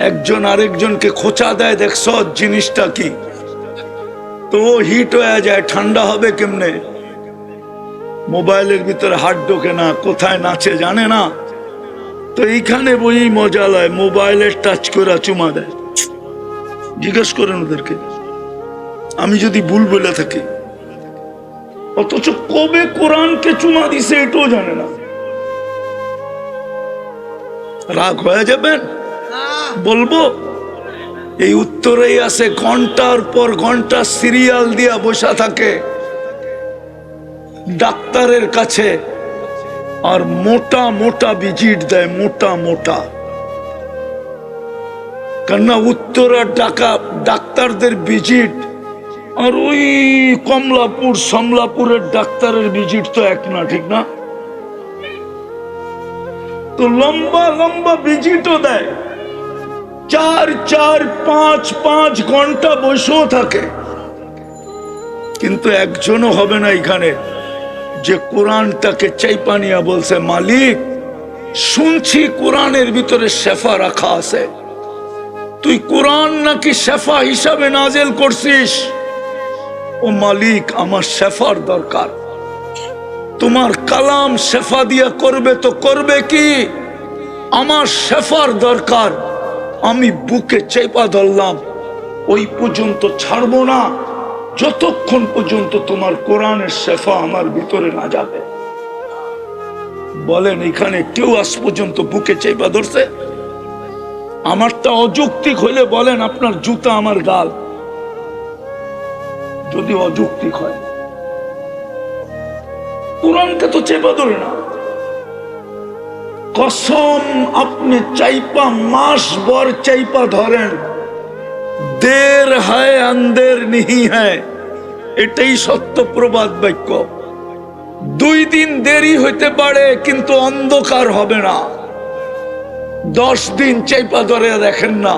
একজন আরেকজনকে খোঁচা দেয়, দেখছ জিনিসটা কি, তো হিট হয়ে যায়। ঠান্ডা হবে কেমনে? মোবাইলের ভিতরে হাত ঢোকে না, কোথায় নাচে জানে না, তো এইখানে বই মজা লয়, মোবাইলের টাচ করে চুমা দেয়। জিজ্ঞেস করেন ওদেরকে, আমি যদি ভুল বলে থাকি। অথচ কবে কোরআনকে চুমা দিছে এটাও জানে না। রাগ হয়ে যাবেন? বলবো এই উত্তরেই আছে, ঘন্টার পর ঘন্টা সিরিয়াল দিয়া বসা থাকে ডাক্তারের কাছে, আর মোটা মোটা ভিজিট দেয়, মোটা মোটা। কেননা উত্তরার ডাক্তারদের ভিজিট আর ওই কমলাপুর সমলাপুরের ডাক্তারের ভিজিট তো এক না, ঠিক না? তো লম্বা লম্বা ভিজিটও দেয়, 4-4-5-5 ঘন্টা বসেও থাকে, কিন্তু একজনও হবে না এখানে যে কোরআনটাকে চাইপানিয়া বলছে, মালিক শুনছি কোরআনের ভিতরে শেফা রাখা আছে, তুই কোরআন নাকি শেফা হিসাবে নাজেল করছিস। ও মালিক, আমার শেফার দরকার, তোমার কালাম শেফা দিয়া করবে তো করবে কি, আমার শেফার দরকার। আমি বুকে চেপা ধরলাম, ওই পর্যন্ত ছাড়বো না যতক্ষণ পর্যন্ত তোমার কোরআনের শেফা আমার ভিতরে না যাবে। বলেন এখানে কেউ আজ পর্যন্ত বুকে চেপা ধরছে? আমারটা অযৌক্তিক হইলে বলেন আপনার জুতা আমার গাল, যদি অযৌক্তিক হয়। কোরআনকে তো চেপা ধরে না। কসম আপনি চাইপা মাস ভর চাইপা ধরেন, দের হয় আন্দের নিহি হয়, এটাই সত্য প্রবাদ বাক্য। 2 দিন দেরি হইতে পারে কিন্তু অন্ধকার হবে না। 10 দিন চাইপা ধরে দেখেন না,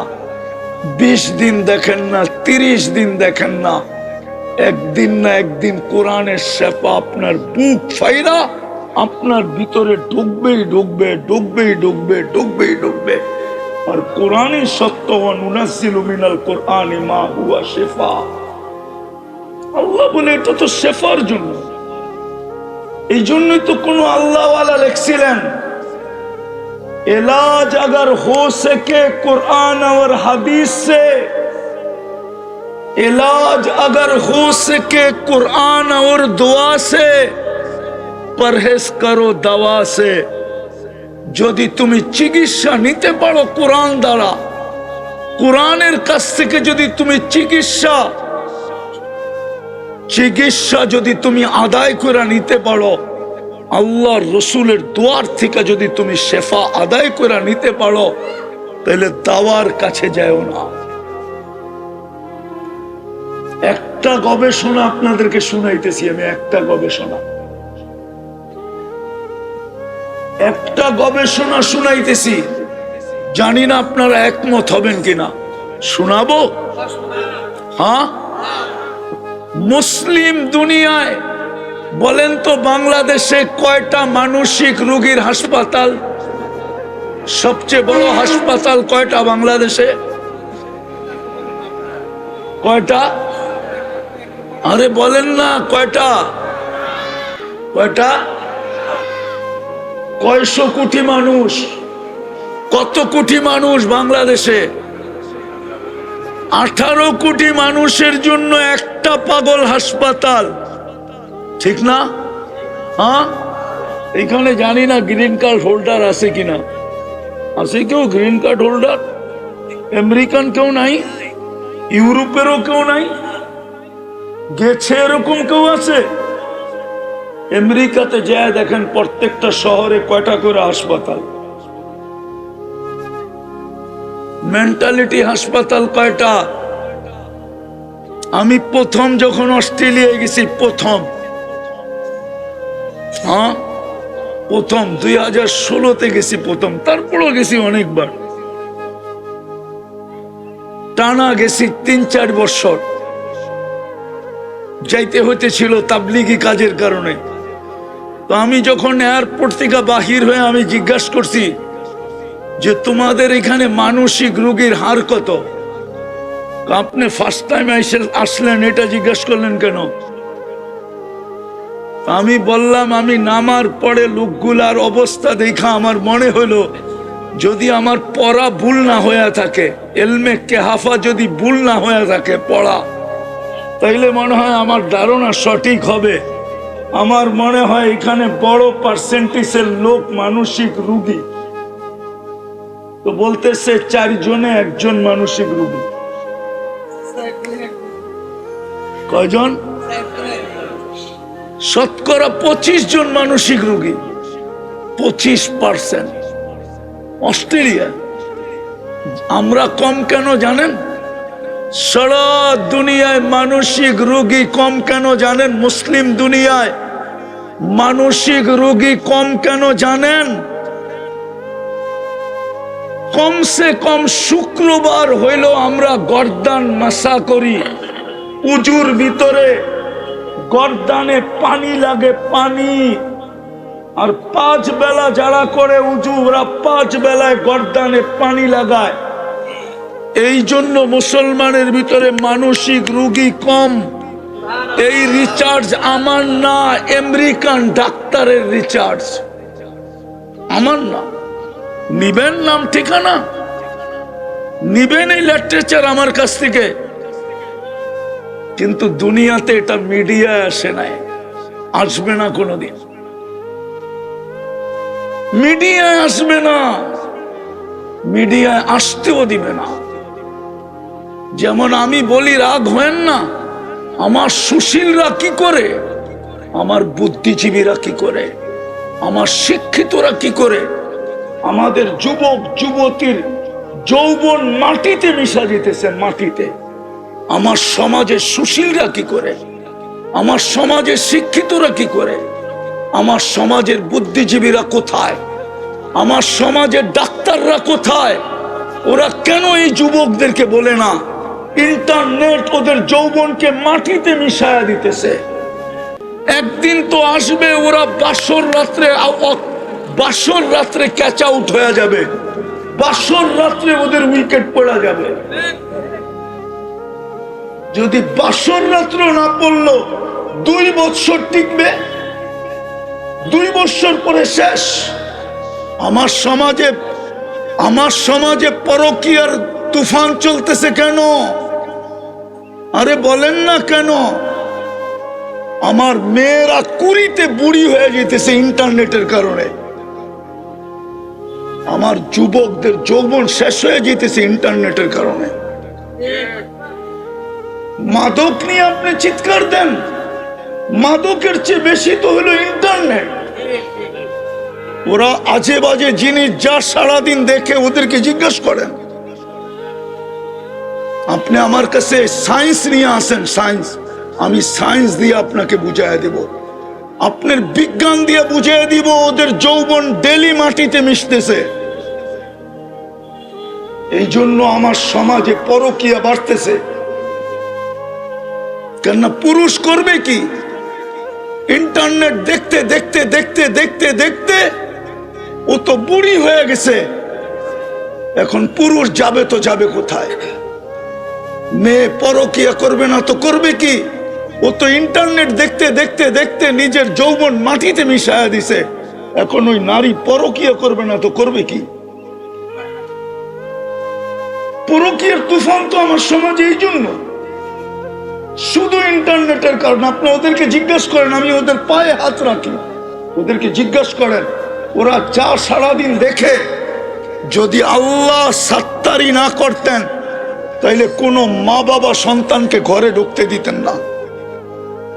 20 দিন দেখেন না, 30 দিন দেখেন না, একদিন না একদিন কোরআনের শেফা আপনার বুক ফাইরা আপনার ভিতরে ঢুকবেই ঢুকবে, ঢুকবেই ঢুকবে, ঢুকবেই ঢুকবে। আর কোরআনই সত্য, নুনাজ্জিলু মিনাল কোরআনি মা হুয়া শিফা। আল্লাহ বলে এটা তো শেফার জন্য। এই জন্যই তো কোন আল্লাহওয়ালা লিখছিলেন, इलाज अगर हो सके कुरान और हदीस से, इलाज अगर हो सके कुरान और दुआ से, परहेज करो दवा से। যদি তুমি চিকিৎসা নিতে পারো কোরআন দ্বারা, কোরআনের কাছ থেকে যদি তুমি চিকিৎসা যদি তুমি আদায় করে নিতে পারো, আল্লাহর রসুলের দোয়ার থেকে যদি তুমি শেফা আদায় করে নিতে পারো, তাহলে দাওয়ার কাছে যাও না। একটা গবেষণা আপনাদেরকে শুনাইতেছি আমি, একটা গবেষণা শুনাইতেছি, জানি না আপনারা একমত হবেন কিনা। শোনাবো? হ্যাঁ। মুসলিম দুনিয়ায় বলেন তো বাংলাদেশে কয়টা মানসিক রোগীর হাসপাতাল? সবচেয়ে বড় হাসপাতাল কয়টা বাংলাদেশে? কয়টা? আরে বলেন না কয়টা? কয়টা? কয়শো কোটি মানুষ? কত কোটি মানুষ বাংলাদেশে? 18 কোটি মানুষের জন্য একটা পাগল হাসপাতাল, ঠিক না? হ্যাঁ। এখানে জানি না গ্রিন কার্ড হোল্ডার আছে কিনা। আছে কেউ গ্রিন কার্ড হোল্ডার? আমেরিকান কেউ নাই? ইউরোপেরও কেউ নাই? গেছে এরকম কেউ আছে? আমেরিকাতে যায় দেখেন প্রত্যেকটা শহরে কয়টা করে হাসপাতাল। মেন্টালিটি হাসপাতাল কয়টা? আমি প্রথম যখন অস্ট্রেলিয়ায় গেছি, প্রথম 2016-তে গেছি প্রথম, তারপরও গেছি অনেকবার, টানা গেছি 3-4 বছর। যাইতে হইতেছিল তাবলিগি কাজের কারণে। তো আমি যখন এয়ারপোর্ট থেকে বাহির হয়ে আমি জিজ্ঞাসা করছি যে তোমাদের এখানে মানসিক রোগীর হার কত? আপনি ফার্স্ট টাইম আসলেন, এটা জিজ্ঞাসা করলেন কেন? আমি বললাম আমি নামার পরে লোকগুলার অবস্থা দেখা আমার মনে হলো যদি আমার পড়া ভুল না হয়ে থাকে, এলমে কেহাফা যদি ভুল না হয়ে থাকে পড়া, তাইলে মনে হয় আমার ধারণা সঠিক হবে। আমার মনে হয় এখানে বড় পার্সেন্টেজের লোক মানসিক রোগী। তো বলতেছে 4 জনে 1 জন মানসিক রোগী। কয়জন? শতকরা 25 জন মানসিক রোগী, 25%। অস্ট্রেলিয়া। আমরা কম কেন জানেন? সারা দুনিয়ায় মানসিক রোগী কম কেন জানেন? মুসলিম দুনিয়ায় মানসিক রোগী কম কেন জানেন? কমসে কম শুক্রবার হইল আমরা গর্দান মাসা করি, উজুর ভিতরে গর্দানে পানি লাগে, পানি। আর 5 বেলা যারা করে উজু, ওরা 5 বেলায় গর্দানে পানি লাগায়। এই জন্য মুসলমানের ভিতরে মানসিক রোগী কম। এই রিচার্জ আমার না, আমেরিকান ডাক্তারের রিচার্জ, আমার না। নিবেন নাম ঠিকানা, নিবেন এই লিটারেচার আমার কাছ থেকে, কিন্তু দুনিয়াতে এটা মিডিয়ায় আসে নাই, আসবে না কোনোদিন। মিডিয়ায় আসবে না, মিডিয়ায় আসতেও দিবে না। যেমন আমি বলি রাগ হয়েন না, আমার সুশীলরা কি করে, আমার বুদ্ধিজীবীরা কি করে, আমার শিক্ষিতরা কি করে, আমাদের যুবক যুবতীর যৌবন মাটিতে মিশা যেতেছে, মাটিতে। আমার সমাজের সুশীলরা কি করে, আমার সমাজের শিক্ষিতরা কি করে, আমার সমাজের বুদ্ধিজীবীরা কোথায়, আমার সমাজের ডাক্তাররা কোথায়? ওরা কেন এই যুবকদেরকে বলে না ইন্টারনেট ওদের যৌবনকে মাটিতে মিশায়া দিতেছে? একদিন তো আসবে ওরা বাসর রাত্রে ক্যাচ আউট হয়ে যাবে, বাসর রাত্রে ওদের উইকেট পড়া যাবে। যদি বাসর রাত্র না পড়লো 2 বছর টিকবে, 2 বছর পরে শেষ। আমার সমাজে পরকীয়ার তুফান চলতেছে কেন? আরে বলেন না কেন? আমার মেয়েরা 20-তে বুড়ি হয়ে যেতেছে ইন্টারনেটের কারণে। আমার যুবকদের যৌবন শেষ হয়ে যেতেছে ইন্টারনেটের কারণে। মাদক নিয়ে আপনি চিৎকার দেন, মাদকের চেয়ে বেশি তো হলো ইন্টারনেট। ওরা আজে বাজে জিনিস যা সারাদিন দেখে ওদেরকে জিজ্ঞাসা করেন। আপনি আমার কাছে সায়েন্স নিয়ে আসেন, সায়েন্স, আমি সায়েন্স দিয়ে আপনাকে বুঝাইয়া দিব, আপনার বিজ্ঞান দিয়ে বুঝাইয়া দিব। ওদের যৌবন ডেলি মাটিতে মিশতেছে। এই জন্য আমার সমাজে পরকীয়া বাড়তেছে। কেননা পুরুষ করবে কি? ইন্টারনেট দেখতে দেখতে দেখতে দেখতে দেখতে ও তো বুড়ি হয়ে গেছে। এখন পুরুষ যাবে তো যাবে কোথায়? মেয়ে পরকীয়া করবে না তো করবে কি? ও তো ইন্টারনেট দেখতে দেখতে দেখতে নিজের যৌবন মাটিতে মিশায়া দিছে। এখন ওই নারী পরকীয়া করবে না তো করবে কি? পরকীয়ার তুফান তো আমার সমাজে এই জন্য, শুধু ইন্টারনেটের কারণে। আপনি ওদেরকে জিজ্ঞাসা করেন, আমি ওদের পায়ে হাত রাখি, ওদেরকে জিজ্ঞাসা করেন ওরা যা সারাদিন দেখে, যদি আল্লাহ সাত্তারি না করতেন তাইলে কোনো মা বাবা সন্তানকে ঘরে ঢুকতে দিতেন না।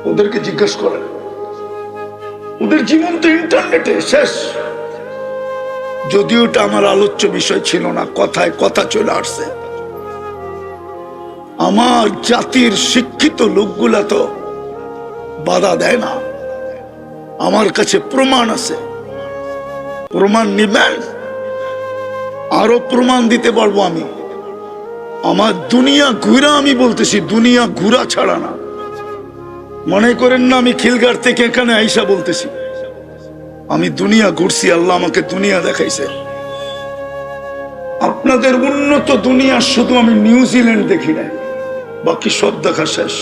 ওদেরকে জিজ্ঞাসা করেন, ওদের জীবন তো ইন্টারনেটে শেষ। যদিও এটা আমার আলোচ্য বিষয় ছিল না, কথায় কথা চলে আসছে। আমার জাতির শিক্ষিত লোকগুলা তো বাধা দেয় না। আমার কাছে প্রমাণ আছে, প্রমাণ নিবেন? আরো প্রমাণ দিতে পারবো আমি। আমার দুনিয়া ঘুরা, আমি বলতেছি দুনিয়া ঘুরা ছাড়া না, মনে করেন না আমি খিলগার থেকে এখানে আইসা বলতেছি। আমি দুনিয়া ঘুরছি, আল্লাহ আমাকে দুনিয়া দেখাইছে। আপনাদের উন্নত দুনিয়া শুধু আমি নিউজিল্যান্ড দেখি না, বাকি সব দেখা শেষ।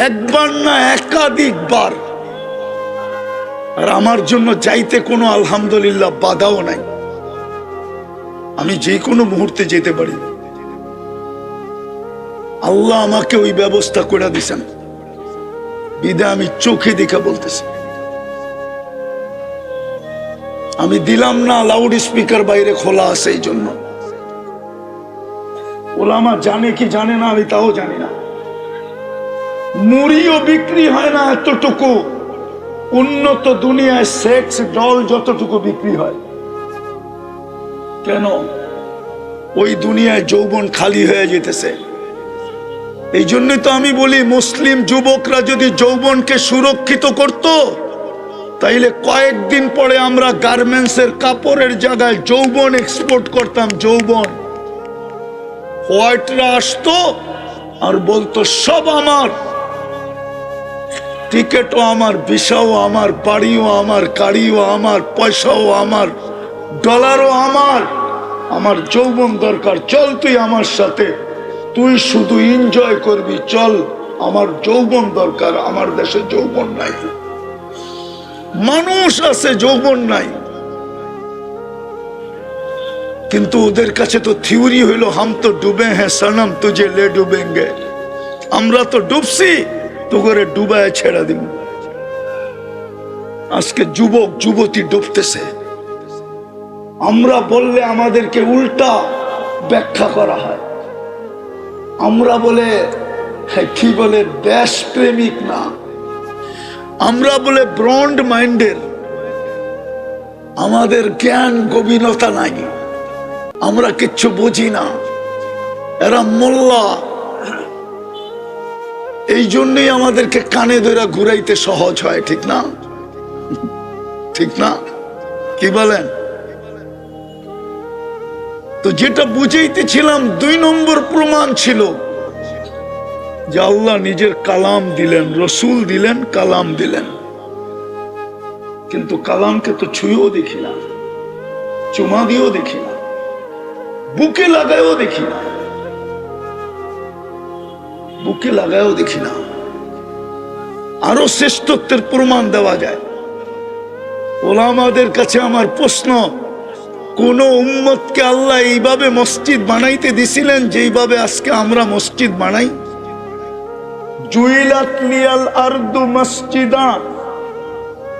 একবার না একাধিকবার। আর আমার জন্য যাইতে কোনো আলহামদুলিল্লাহ বাধাও নাই, আমি যে কোনো মুহূর্তে যেতে পারি। আল্লাহ আমাকে ওই ব্যবস্থা করে দিছেন, বিদা আমি চোখে দেখা বলতেছি। আমি দিলাম না লাউড স্পিকার বাইরে খোলা আছে, এই জন্য। ওলামা জানে কি জানে না আমি তাও জানি না। মুড়িও বিক্রি হয় না এতটুকু, উন্নত দুনিয়ায় সেক্স ডল যতটুকু বিক্রি হয়। কেন? ওই দুনিয়ায় যৌবন খালি হয়ে যেতেছে। এই জন্যই তো আমি বলি, মুসলিম যুবকরা যদি যৌবনকে সুরক্ষিত করত, তাইলে কয়েকদিন পরে আমরা গার্মেন্টসের কাপড়ের জায়গায় যৌবন এক্সপোর্ট করতাম। যৌবন হোয়াইটরা আসতো আর বলতো সব আমার, টিকেটও আমার, ভিসাও আমার, বাড়িও আমার, গাড়িও আমার, পয়সাও আমার, ডলারও আমার। আমার যৌবন দরকার, চল তুই আমার সাথে, তুই শুধু এনজয় করবি, চল। আমার যৌবন দরকার। আমার দেশে যৌবন নাই, মানুষ আছে যৌবন নাই। কিন্তু ওদের কাছে তো থিওরি হইল, হাম তো ডুবে হ্যাঁ সনম তুঝে লে ডুবেঙ্গে। আমরা তো ডুবছি, তো করে ডুবায় ছেড়া দিব। আজকে যুবক যুবতী ডুবতেছে, আমরা বললে আমাদেরকে উল্টা ব্যাখ্যা করা হয়। আমরা বলে কি বলে দেশপ্রেমিক না, আমরা বলে ব্রন্ড মাইন্ডের। আমাদের জ্ঞান গভীরতা নাই, আমরা কিচ্ছু বুঝি না। এরা মোল্লা, এই জন্যই আমাদেরকে কানে ধরে ঘুরাইতে সহজ হয়। ঠিক না? ঠিক না? কি বলেন? তো যেটা বুঝাইতেছিলাম, 2 নম্বর প্রমাণ ছিল যে আল্লাহ নিজের কালাম দিলেন, রসুল দিলেন, কালাম দিলেন। কিন্তু কালামকে তো ছুঁয়েও দেখি না, চুমা দিয়েও দেখি না, বুকে লাগায়ও দেখি না, বুকে লাগায়ও দেখি না। আরো শ্রেষ্ঠত্বের প্রমাণ দেওয়া যায়। ওলামাদের কাছে আমার প্রশ্ন, কোন উম্মতকে আল্লাহ এইভাবে মসজিদ বানাইতে দিছিলেন যেইভাবে আজকে আমরা মসজিদ বানাই? জুইলাত লিয়াল আরদু মসজিদা,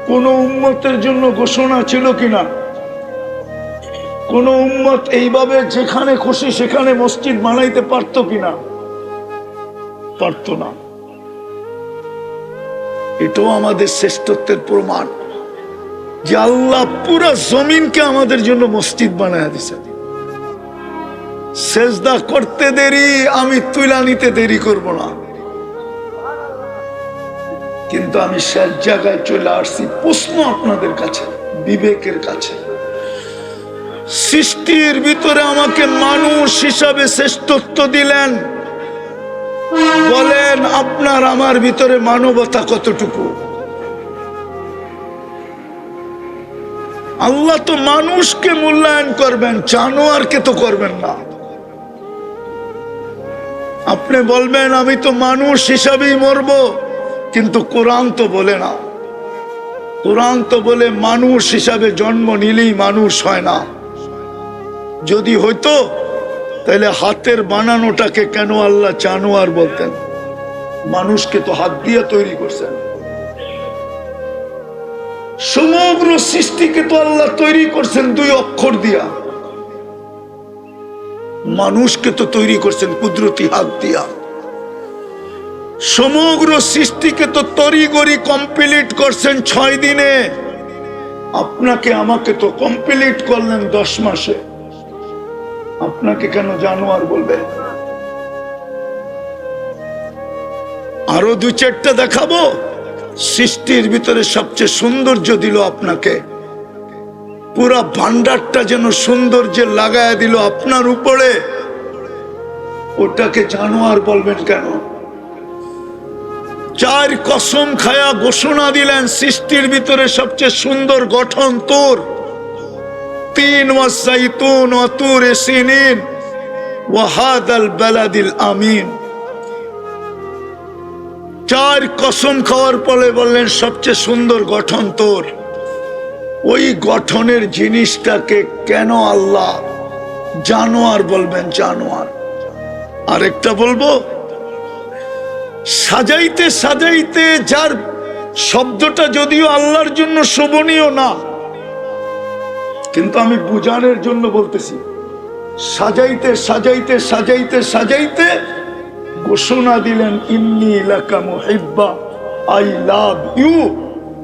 কোন উম্মতের জন্য ঘোষণা ছিল কিনা? কোন উম্মত এইভাবে যেখানে খুশি সেখানে মসজিদ বানাইতে পারতো কিনা? পারতো না। এটাও আমাদের শ্রেষ্ঠত্বের প্রমাণ যে আল্লাহ পুরো জমিনকে আমাদের জন্য মসজিদ বানায় দিছে। সেজদা করতে দেরি, আমি তুলা নিতে দেরি করব না। কিন্তু আমি শেষ জায়গায় চলে আসছি। প্রশ্ন আপনাদের কাছে, বিবেকের কাছে, সৃষ্টির ভিতরে আমাকে মানুষ হিসাবে শ্রেষ্ঠত্ব দিলেন, বলেন আপনার আমার ভিতরে মানবতা কতটুকু? আল্লাহ তো মানুষকে মূল্যায়ন করবেন, জানোয়ারকে তো করবেন না। আপনি বলবেন আমি তো মানুষ হিসাবেই মরব, কিন্তু কোরআন তো বলে না। কোরআন তো বলে মানুষ হিসাবে জন্ম নিলেই মানুষ হয় না। যদি হইতো তাহলে হাতের বানানোটাকে কেন আল্লাহ জানোয়ার বলতেন? মানুষকে তো হাত দিয়ে তৈরি করছেন। সমগ্র সৃষ্টিকে তো আল্লাহ তৈরি করছেন 2 অক্ষর দিয়া। মানুষকে তো তৈরি করছেন কুদরতি হাত দিয়া। সমগ্র সৃষ্টিকে তো তড়িঘড়ি কমপ্লিট করছেন 6 দিনে। আপনাকে আমাকে তো কমপ্লিট করলেন 10 মাসে। আপনাকে কেন জানোয়ার বলবে? আরো 2-4টা দেখাবো। সৃষ্টির ভিতরে সবচেয়ে সৌন্দর্য দিল আপনাকে, পুরা ভান্ডারটা যেন সৌন্দর্যে লাগায় দিল আপনার উপরে। ওটাকে জানোয়ার বলবেন কেন? চার কসম খায়া ঘোষণা দিলেন সৃষ্টির ভিতরে সবচেয়ে সুন্দর গঠন তোর। তিন ওয়াসাইতুন ওয়া তুর সিনিন ওয়া হাদাল বালাদিল আমিন। চার কসম খাওয়ার পরে বললেন সবচেয়ে সুন্দর গঠন তোর। ওই গঠনের জিনিসটাকে কেন আল্লাহ জানোয়ার বলবেন? জানোয়ার। আরেকটা বলবো, সাজাইতে সাজাইতে, যার শব্দটা যদিও আল্লাহর জন্য শোভনীয় না, কিন্তু আমি বুঝানোর জন্য বলতেছি, সাজাইতে সাজাইতে সাজাইতে সাজাইতে ঘোষণা দিলেন ইন্নী লাকা মুহিব্বা, আই লাভ ইউ।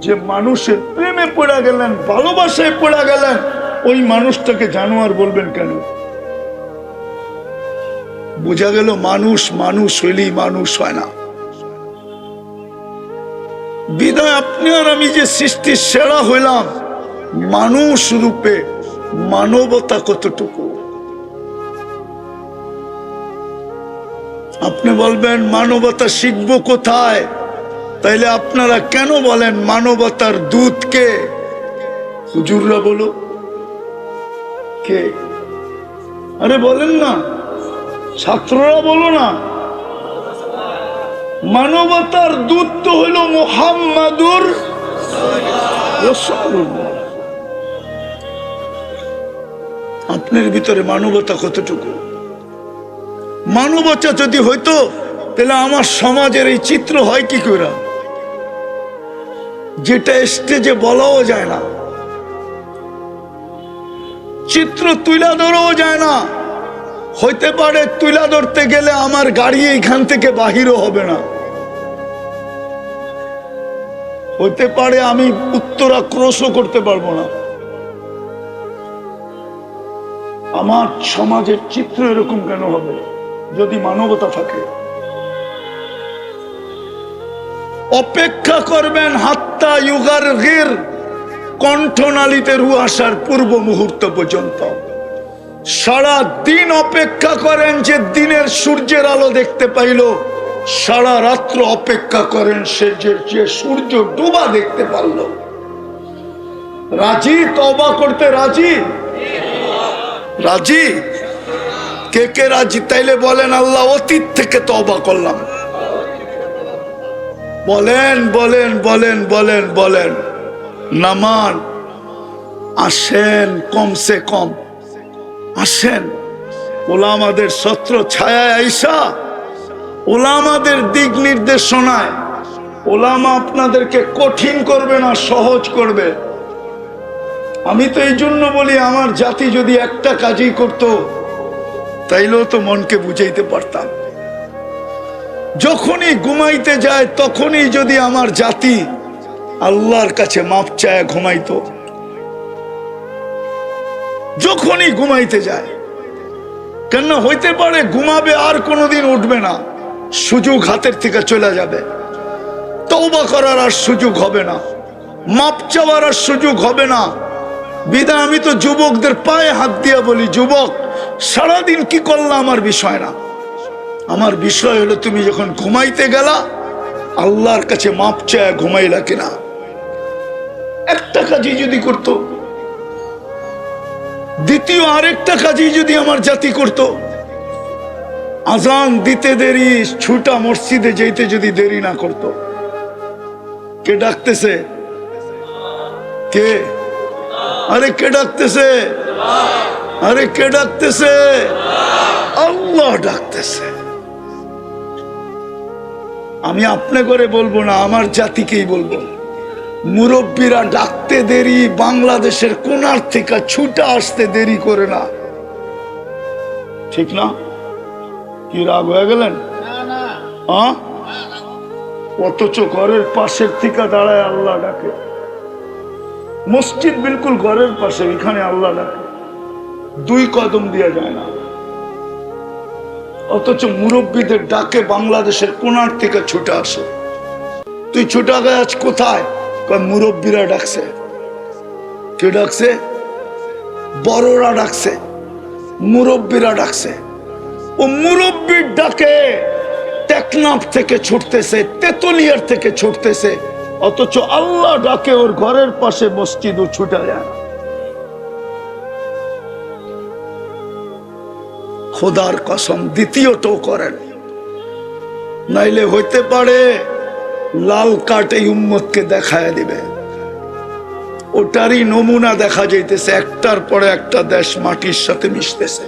যে মানুষের প্রেমে পড়ে গেলেন, ভালোবাসায় পড়ে গেলেন, ওই মানুষটাকে জানোয়ার বলবেন কেন? বোঝা গেল মানুষ মানুষ হইলেই মানুষ হয় না। বিদায় আপনি আর আমি যে সৃষ্টির সেরা হইলাম, মানুষ রূপে মানবতা কতটুকু? আপনি বলবেন মানবতা শিখবো কোথায়? তাইলে আপনারা কেন বলেন মানবতার দূত কে? হুজুররা বলো কে? আরে বলেন না, ছাত্ররা বলো না। মানবতার দূত তো হইল মুহাম্মাদুর রাসূলুল্লাহ। আপনার ভিতরে মানবতা কতটুকু? মানবতা যদি হইতো তাহলে আমার সমাজের এই চিত্র হয় কি করে, যেটা স্টেজে বলাও যায় না, চিত্র তুলা ধরাও যায় না। হইতে পারে তুলা ধরতে গেলে আমার গাড়ি এইখান থেকে বাহিরও হবে না, হইতে পারে আমি উত্তরা ক্রসও করতে পারবো না। আমার সমাজের চিত্র এরকম কেন হবে যদি মানবতা থাকে? অপেক্ষা করবেন হাত্তা ইউগারগির, কণ্ঠনালীতে রু আসার পূর্ব মুহূর্ত পর্যন্ত। সারা দিন অপেক্ষা করেন যে দিনের সূর্যের আলো দেখতে পাইল, সারা রাত্র অপেক্ষা করেন সে যে সূর্য ডুবা দেখতে পারল। রাজি? তওবা করতে রাজি? রাজি? কে কে রাজি? তাইলে বলেন আল্লাহ অতীত থেকে তওবা করলাম। বলেন বলেন বলেন বলেন বলেন। নামান আসেন, কমসে কম আসেন। ওলামাদের ছত্র ছায়ায় আইসা, ওলামাদের দিক নির্দেশনায়, ওলামা আপনাদেরকে কঠিন করবে না, সহজ করবে। আমি তো এই জন্য বলি, আমার জাতি যদি একটা কাজই করত তাইলেও তো মনকে বুঝাইতে পারতাম। যখনই ঘুমাইতে যায় তখনই যদি আমার জাতি আল্লাহর কাছে মাপ চায় ঘুমাইতো, যখনই ঘুমাইতে যায়। কেন? হইতে পারে ঘুমাবে আর কোনোদিন উঠবে না, সুযোগ হাতের থেকে চলে যাবে, তওবা করার আর সুযোগ হবে না, মাপ চাওয়ার আর সুযোগ হবে না। বিধায় আমি তো যুবকদের পায়ে হাত দিয়ে বলি, যুবক সারাদিন কি করলা আমার বিষয় না, আমার বিষয় হলো তুমি যখন ঘুমাইতে গেলা আল্লাহর কাছে মাপ চায় ঘুমাইলা কিনা। একটা কাজই যদি করত, দ্বিতীয় আরেকটা কাজই যদি আমার জাতি করত, আজান দিতে দেরি, ছুটা মসজিদে যেতে যদি দেরি না করত। কে ডাকতেছে? কে? আরে কে ডাকতেছে? আরে কে ডাকতেছে? আল্লাহ ডাকতেছে। আমি আপনি করে বলবো না, আমার জাতিকেই বলবো। মুরব্বীরা ডাকতে দেরি, বাংলাদেশের কোনার থেকে ছুটে আসতে দেরি করে না, ঠিক না? কি রাগ হয়ে গেলেন? অথচ ঘরের পাশের থেকে দাঁড়ায় আল্লাহ ডাকে। মসজিদ বিলকুল ঘরের পাশে, এখানে আল্লাহ ডাকে, 2 কদম দেওয়া যায় না। অথচ মুরব্বীদের ডাকে বাংলাদেশের কোনার থেকে ছুটে আসো। তুই ছুটে গে আজ কোথায়? মুরব্বীরা ডাকছে। কে ডাকছে? বড়রা ডাকছে, মুরব্বীরা ডাকছে। ও মুরব্বীর ডাকে টেকনাফ থেকে ছুটতেছে, তেতুলিয়ার থেকে ছুটতেছে, অথচ আল্লাহ ডাকে ওর ঘরের পাশে মসজিদও ছুটে যায় না। খোদার কসম দ্বিতীয়টাও করেন, নাইলে হইতে পারে লাল কার্ড এই উম্মতকে দেখায় দিবে। ওটারই নমুনা দেখা যাইতেছে, একটার পরে একটা দেশ মাটির সাথে মিশতেছে।